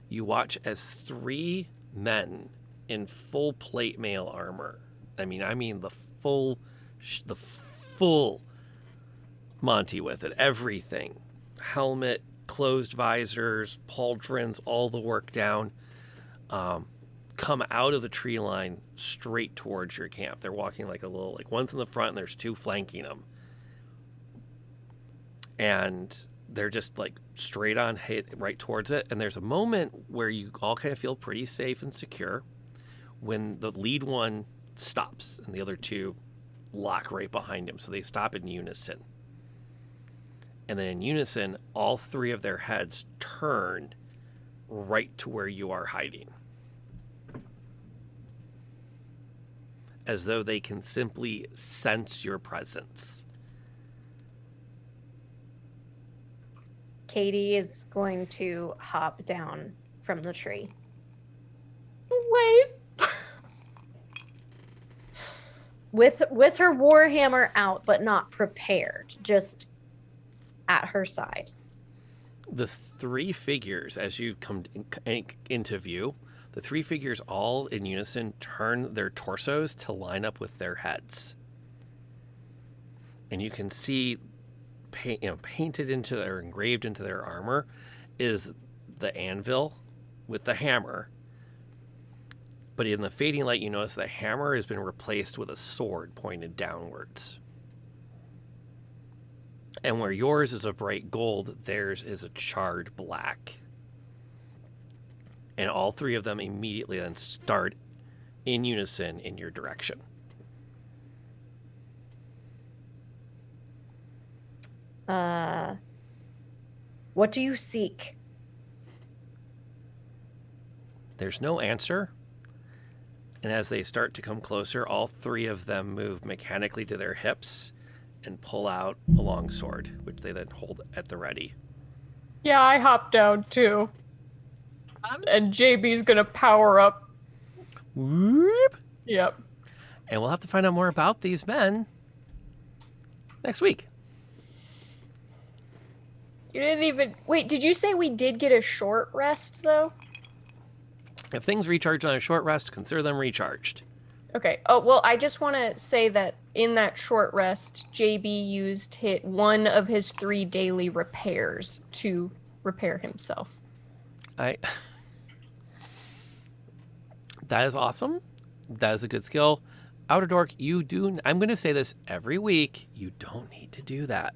you watch as 3 men in full plate mail armor. I mean the full Monty with it. Everything. Helmet, closed visors, pauldrons, all the work down. Come out of the tree line straight towards your camp. They're walking like one's in the front and there's 2 flanking them. And they're just like straight on hit right towards it. And there's a moment where you all kind of feel pretty safe and secure when the lead one stops and the other 2 lock right behind him. So they stop in unison. And then in unison, all 3 of their heads turn right to where you are hiding. As though they can simply sense your presence. Katie is going to hop down from the tree. Wait. With her warhammer out, but not prepared, just at her side. The 3 figures, as you come into view, the 3 figures all in unison turn their torsos to line up with their heads. And you can see painted into or engraved into their armor is the anvil with the hammer. But in the fading light, you notice the hammer has been replaced with a sword pointed downwards. And where yours is a bright gold, theirs is a charred black. And all 3 of them immediately then start in unison in your direction. What do you seek? There's no answer. And as they start to come closer, all three of them move mechanically to their hips and pull out a long sword, which they then hold at the ready. Yeah, I hop down too. And JB's gonna power up. Whoop. Yep. And we'll have to find out more about these men next week. You didn't even... Wait, did you say we did get a short rest, though? If things recharge on a short rest, consider them recharged. Okay. Oh, well, I just want to say that in that short rest, JB used one of his 3 daily repairs to repair himself. That is awesome. That is a good skill. Outer Dork, I'm going to say this every week, you don't need to do that.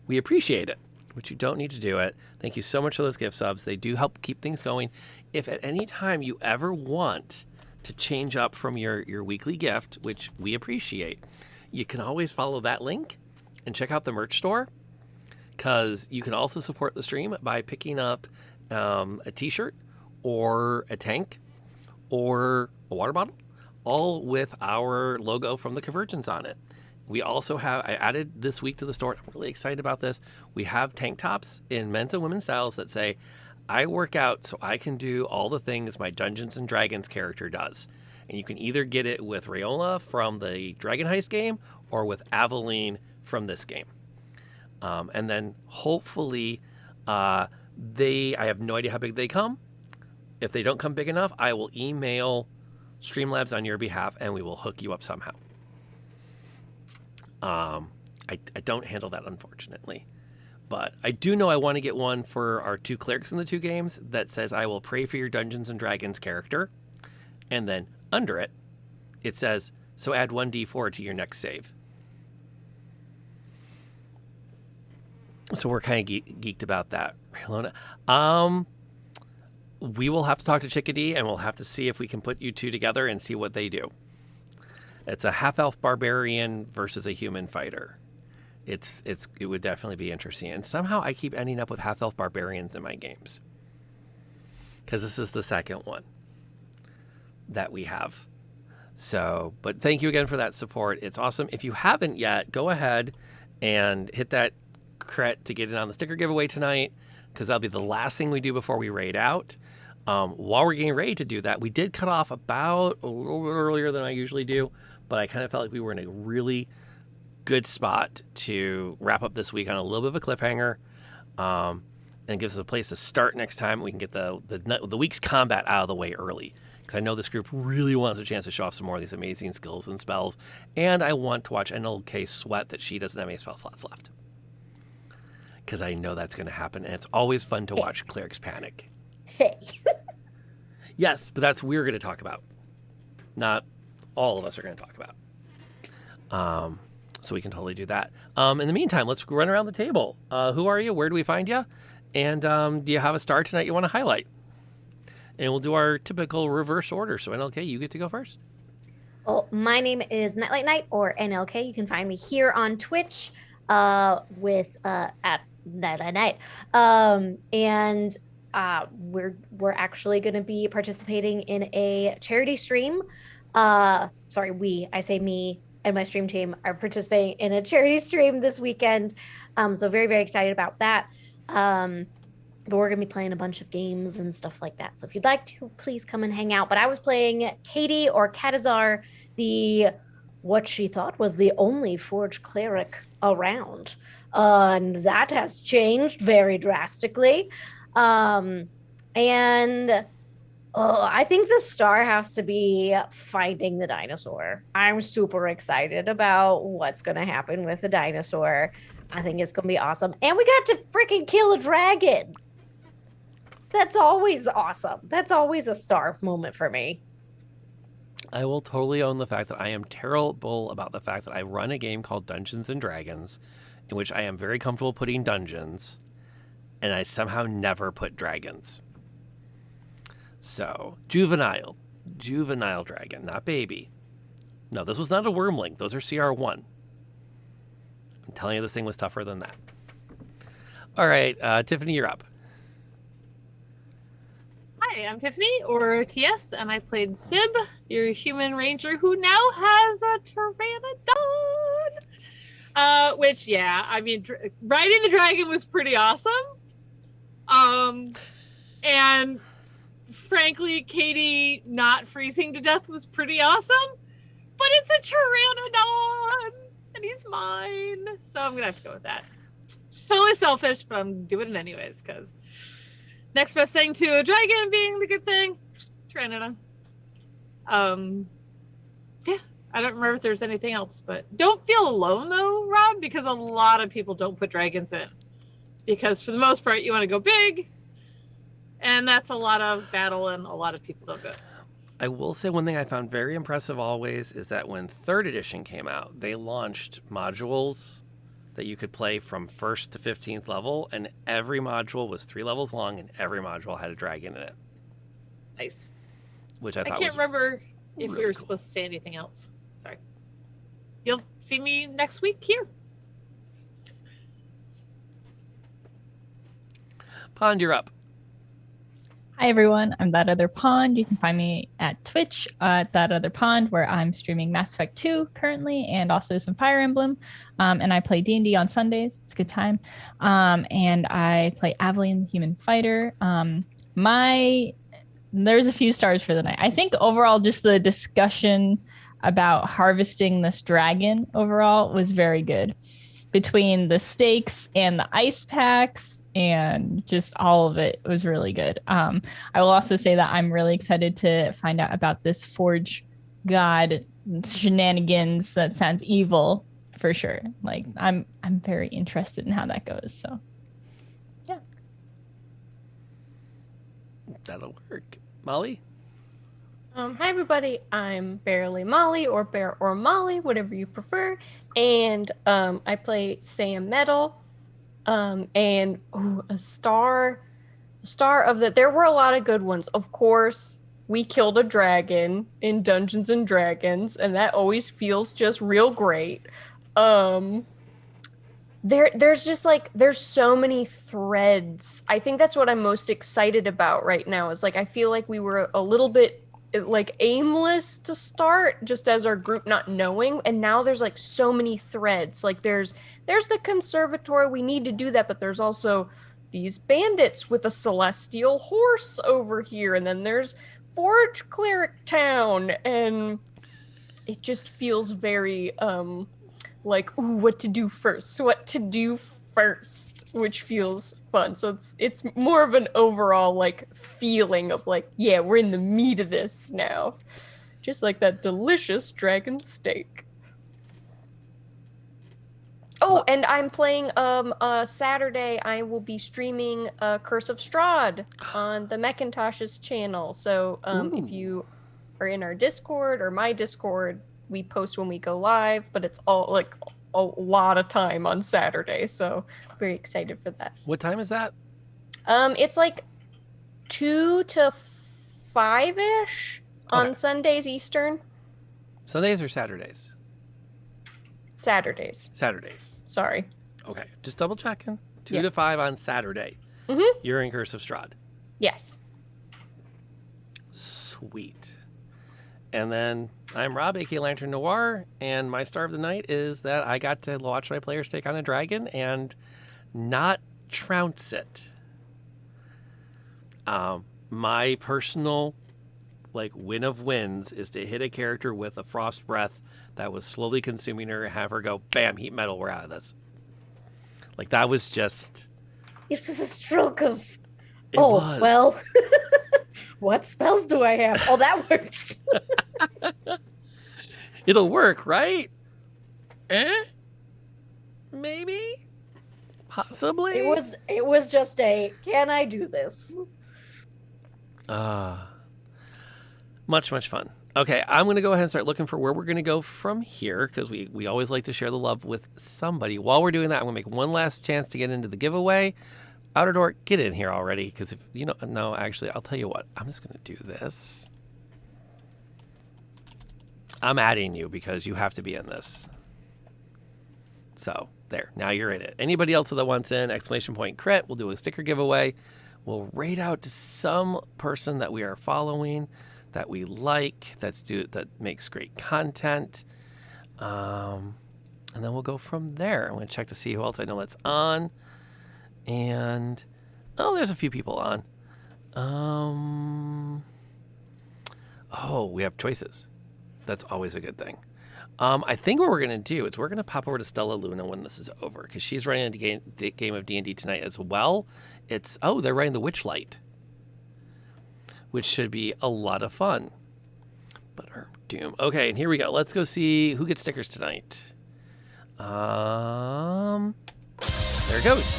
We appreciate it, but you don't need to do it. Thank you so much for those gift subs. They do help keep things going. If at any time you ever want to change up from your weekly gift, which we appreciate, you can always follow that link and check out the merch store, because you can also support the stream by picking up a t-shirt or a tank or a water bottle, all with our logo from the Convergence on it. We also I added this week to the store, I'm really excited about this, we have tank tops in men's and women's styles that say, I work out so I can do all the things my Dungeons & Dragons character does. And you can either get it with Rayola from the Dragon Heist game or with Aveline from this game. And then hopefully I have no idea how big they come. If they don't come big enough, I will email Streamlabs on your behalf and we will hook you up somehow. I don't handle that, unfortunately. But I do know I want to get one for our 2 clerics in the 2 games that says, I will pray for your Dungeons & Dragons character. And then under it, it says, so add 1d4 to your next save. So we're kind of geeked about that. We will have to talk to Chickadee and we'll have to see if we can put you 2 together and see what they do. It's a half-elf barbarian versus a human fighter. It would definitely be interesting. And somehow I keep ending up with half-elf barbarians in my games, because this is the second one that we have. So, but thank you again for that support. It's awesome. If you haven't yet, go ahead and hit that crit to get in on the sticker giveaway tonight, because that'll be the last thing we do before we raid out. While we're getting ready to do that, we did cut off about a little bit earlier than I usually do, but I kind of felt like we were in a really good spot to wrap up this week on a little bit of a cliffhanger, and gives us a place to start next time. We can get the week's combat out of the way early, because I know this group really wants a chance to show off some more of these amazing skills and spells, and I want to watch NLK sweat that she doesn't have any spell slots left, because I know that's going to happen, and it's always fun to watch clerics panic. Hey. Yes, but that's what we're going to talk about. Not all of us are going to talk about. So we can totally do that. In the meantime, let's run around the table. Who are you? Where do we find you? And do you have a star tonight you want to highlight? And we'll do our typical reverse order. So NLK, you get to go first. Well, my name is Nightlight Night, or NLK. You can find me here on Twitch with at Nightlight Night. And we're actually going to be participating in a charity stream. I say me and my stream team are participating in a charity stream this weekend. So very, very excited about that. But we're going to be playing a bunch of games and stuff like that. So if you'd like to, please come and hang out. But I was playing Katie, or Katazar, what she thought was the only forge cleric around. And that has changed very drastically. I think the star has to be finding the dinosaur. I'm super excited about what's going to happen with the dinosaur. I think it's going to be awesome. And we got to freaking kill a dragon. That's always awesome. That's always a star moment for me. I will totally own the fact that I am terrible about the fact that I run a game called Dungeons & Dragons, in which I am very comfortable putting dungeons, and I somehow never put dragons. So, juvenile dragon, not baby. No, this was not a wormling. Those are CR1. I'm telling you, this thing was tougher than that. All right, Tiffany, you're up. Hi, Hi, I'm Tiffany, or TS, and I played Sib, your human ranger who now has a pteranodon. Which, yeah, I mean, riding the dragon was pretty awesome. And frankly, Katie not freezing to death was pretty awesome. But it's a pteranodon, and he's mine, so I'm gonna have to go with that. Just totally selfish, but I'm doing it anyways, because next best thing to a dragon being the good thing, pteranodon. Yeah, I don't remember if there's anything else, but don't feel alone though, Rob, because a lot of people don't put dragons in. Because for the most part, you want to go big, and that's a lot of battle, and a lot of people don't go. I will say one thing I found very impressive always is that when 3rd edition came out, they launched modules that you could play from 1st to 15th level, and every module was 3 levels long, and every module had a dragon in it. Nice. Which I thought can't was remember if really we were cool. supposed to say anything else. Sorry. You'll see me next week here. Pond, you're up. Hi everyone, I'm That Other Pond. You can find me at Twitch at That Other Pond, where I'm streaming Mass Effect 2 currently, and also some Fire Emblem. And I play D&D on Sundays. It's a good time. And I play Aveline, the Human Fighter. There's a few stars for the night. I think overall, just the discussion about harvesting this dragon overall was very good. Between the stakes and the ice packs and just all of it was really good. I will also say that I'm really excited to find out about this Forge God shenanigans. That sounds evil for sure. Like I'm very interested in how that goes. So yeah. That'll work. Molly? Hi everybody, I'm Barely Molly, or Bear or Molly, whatever you prefer, and I play Sam Metal, and a star of that. There were a lot of good ones. Of course, we killed a dragon in Dungeons and Dragons, and that always feels just real great. There's just like, there's so many threads. I think that's what I'm most excited about right now, is like I feel like we were a little bit like aimless to start, just as our group not knowing, and now there's like so many threads. Like there's the conservatory, we need to do that, but there's also these bandits with a celestial horse over here, and then there's Forge Cleric Town, and it just feels very like, ooh, what to do first, which feels fun. So it's more of an overall like feeling of like, yeah, we're in the meat of this now. Just like that delicious dragon steak. Oh, and I'm playing Saturday I will be streaming Curse of Strahd on the Macintosh's channel. So if you are in our Discord or my Discord, we post when we go live, but it's all like a lot of time on Saturday, so very excited for that. What time is that? It's like 2 to 5-ish on Sundays Eastern. Sundays or Saturdays? Saturdays. Sorry. Okay, just double checking. 2 Yeah. to 5 on Saturday. Mm-hmm. You're in Curse of Strahd. Yes. Sweet. And then I'm Rob, aka Lantern Noir, and my star of the night is that I got to watch my players take on a dragon and not trounce it. My personal win of wins is to hit a character with a frost breath that was slowly consuming her, have her go, bam, heat metal, we're out of this. Like that was just. It was a stroke of. It was. Well. What spells do I have? Oh, that works. It'll work, right? Maybe? Possibly? It was just a, can I do this? Much fun. Okay, I'm going to go ahead and start looking for where we're going to go from here, because we always like to share the love with somebody. While we're doing that, I'm going to make one last chance to get into the giveaway. Outer Door, get in here already, because if you know, no, actually, I'll tell you what. I'm just going to do this. I'm adding you because you have to be in this. So, there. Now you're in it. Anybody else that wants in, ! Crit, we'll do a sticker giveaway. we'll raid out to some person that we are following, that we like, that makes great content. And then we'll go from there. I'm going to check to see who else I know that's on. And, there's a few people on. We have choices. That's always a good thing. I think what we're going to do is we're going to pop over to Stella Luna when this is over, because she's running a game of D&D tonight as well. They're running the Witchlight, which should be a lot of fun. But Doom. Okay, and here we go. Let's go see who gets stickers tonight. There it goes.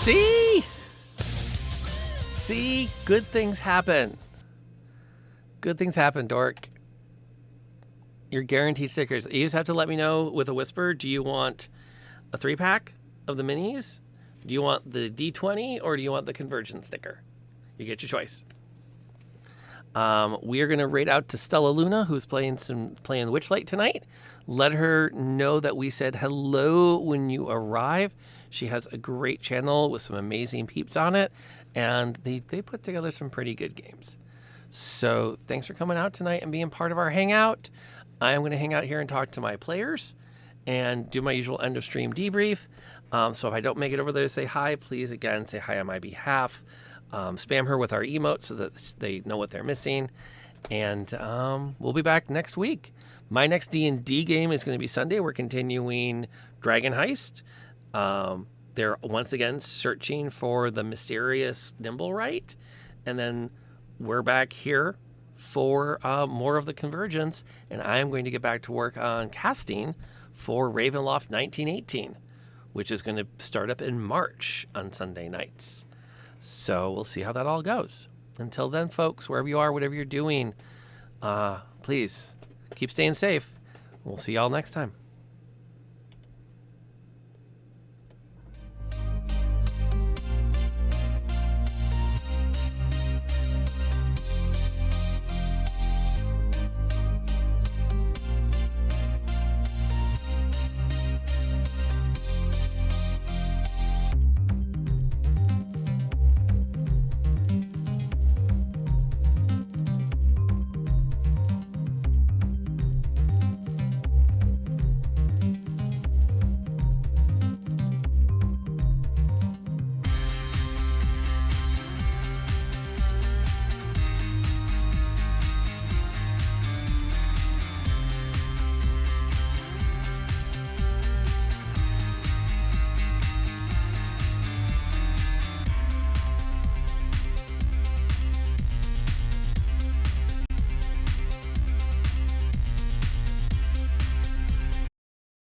See? Good things happen. Good things happen, Dork. You're guaranteed stickers. You just have to let me know with a whisper. Do you want a 3-pack of the minis? Do you want the D20 or do you want the Convergence sticker? You get your choice. We are going to raid out to Stella Luna, who's playing Witchlight tonight. Let her know that we said hello when you arrive. She has a great channel with some amazing peeps on it, and they put together some pretty good games. So thanks for coming out tonight and being part of our hangout. I am going to hang out here and talk to my players and do my usual end of stream debrief. So if I don't make it over there to say hi, please again say hi on my behalf. Spam her with our emotes so that they know what they're missing. And we'll be back next week. My next D&D game is going to be Sunday. We're continuing Dragon Heist. They're once again searching for the mysterious Nimblewright. And then we're back here for more of the Convergence. And I am going to get back to work on casting for Ravenloft 1918, which is going to start up in March on Sunday nights. So we'll see how that all goes. Until then, folks, wherever you are, whatever you're doing, please keep staying safe. We'll see y'all next time.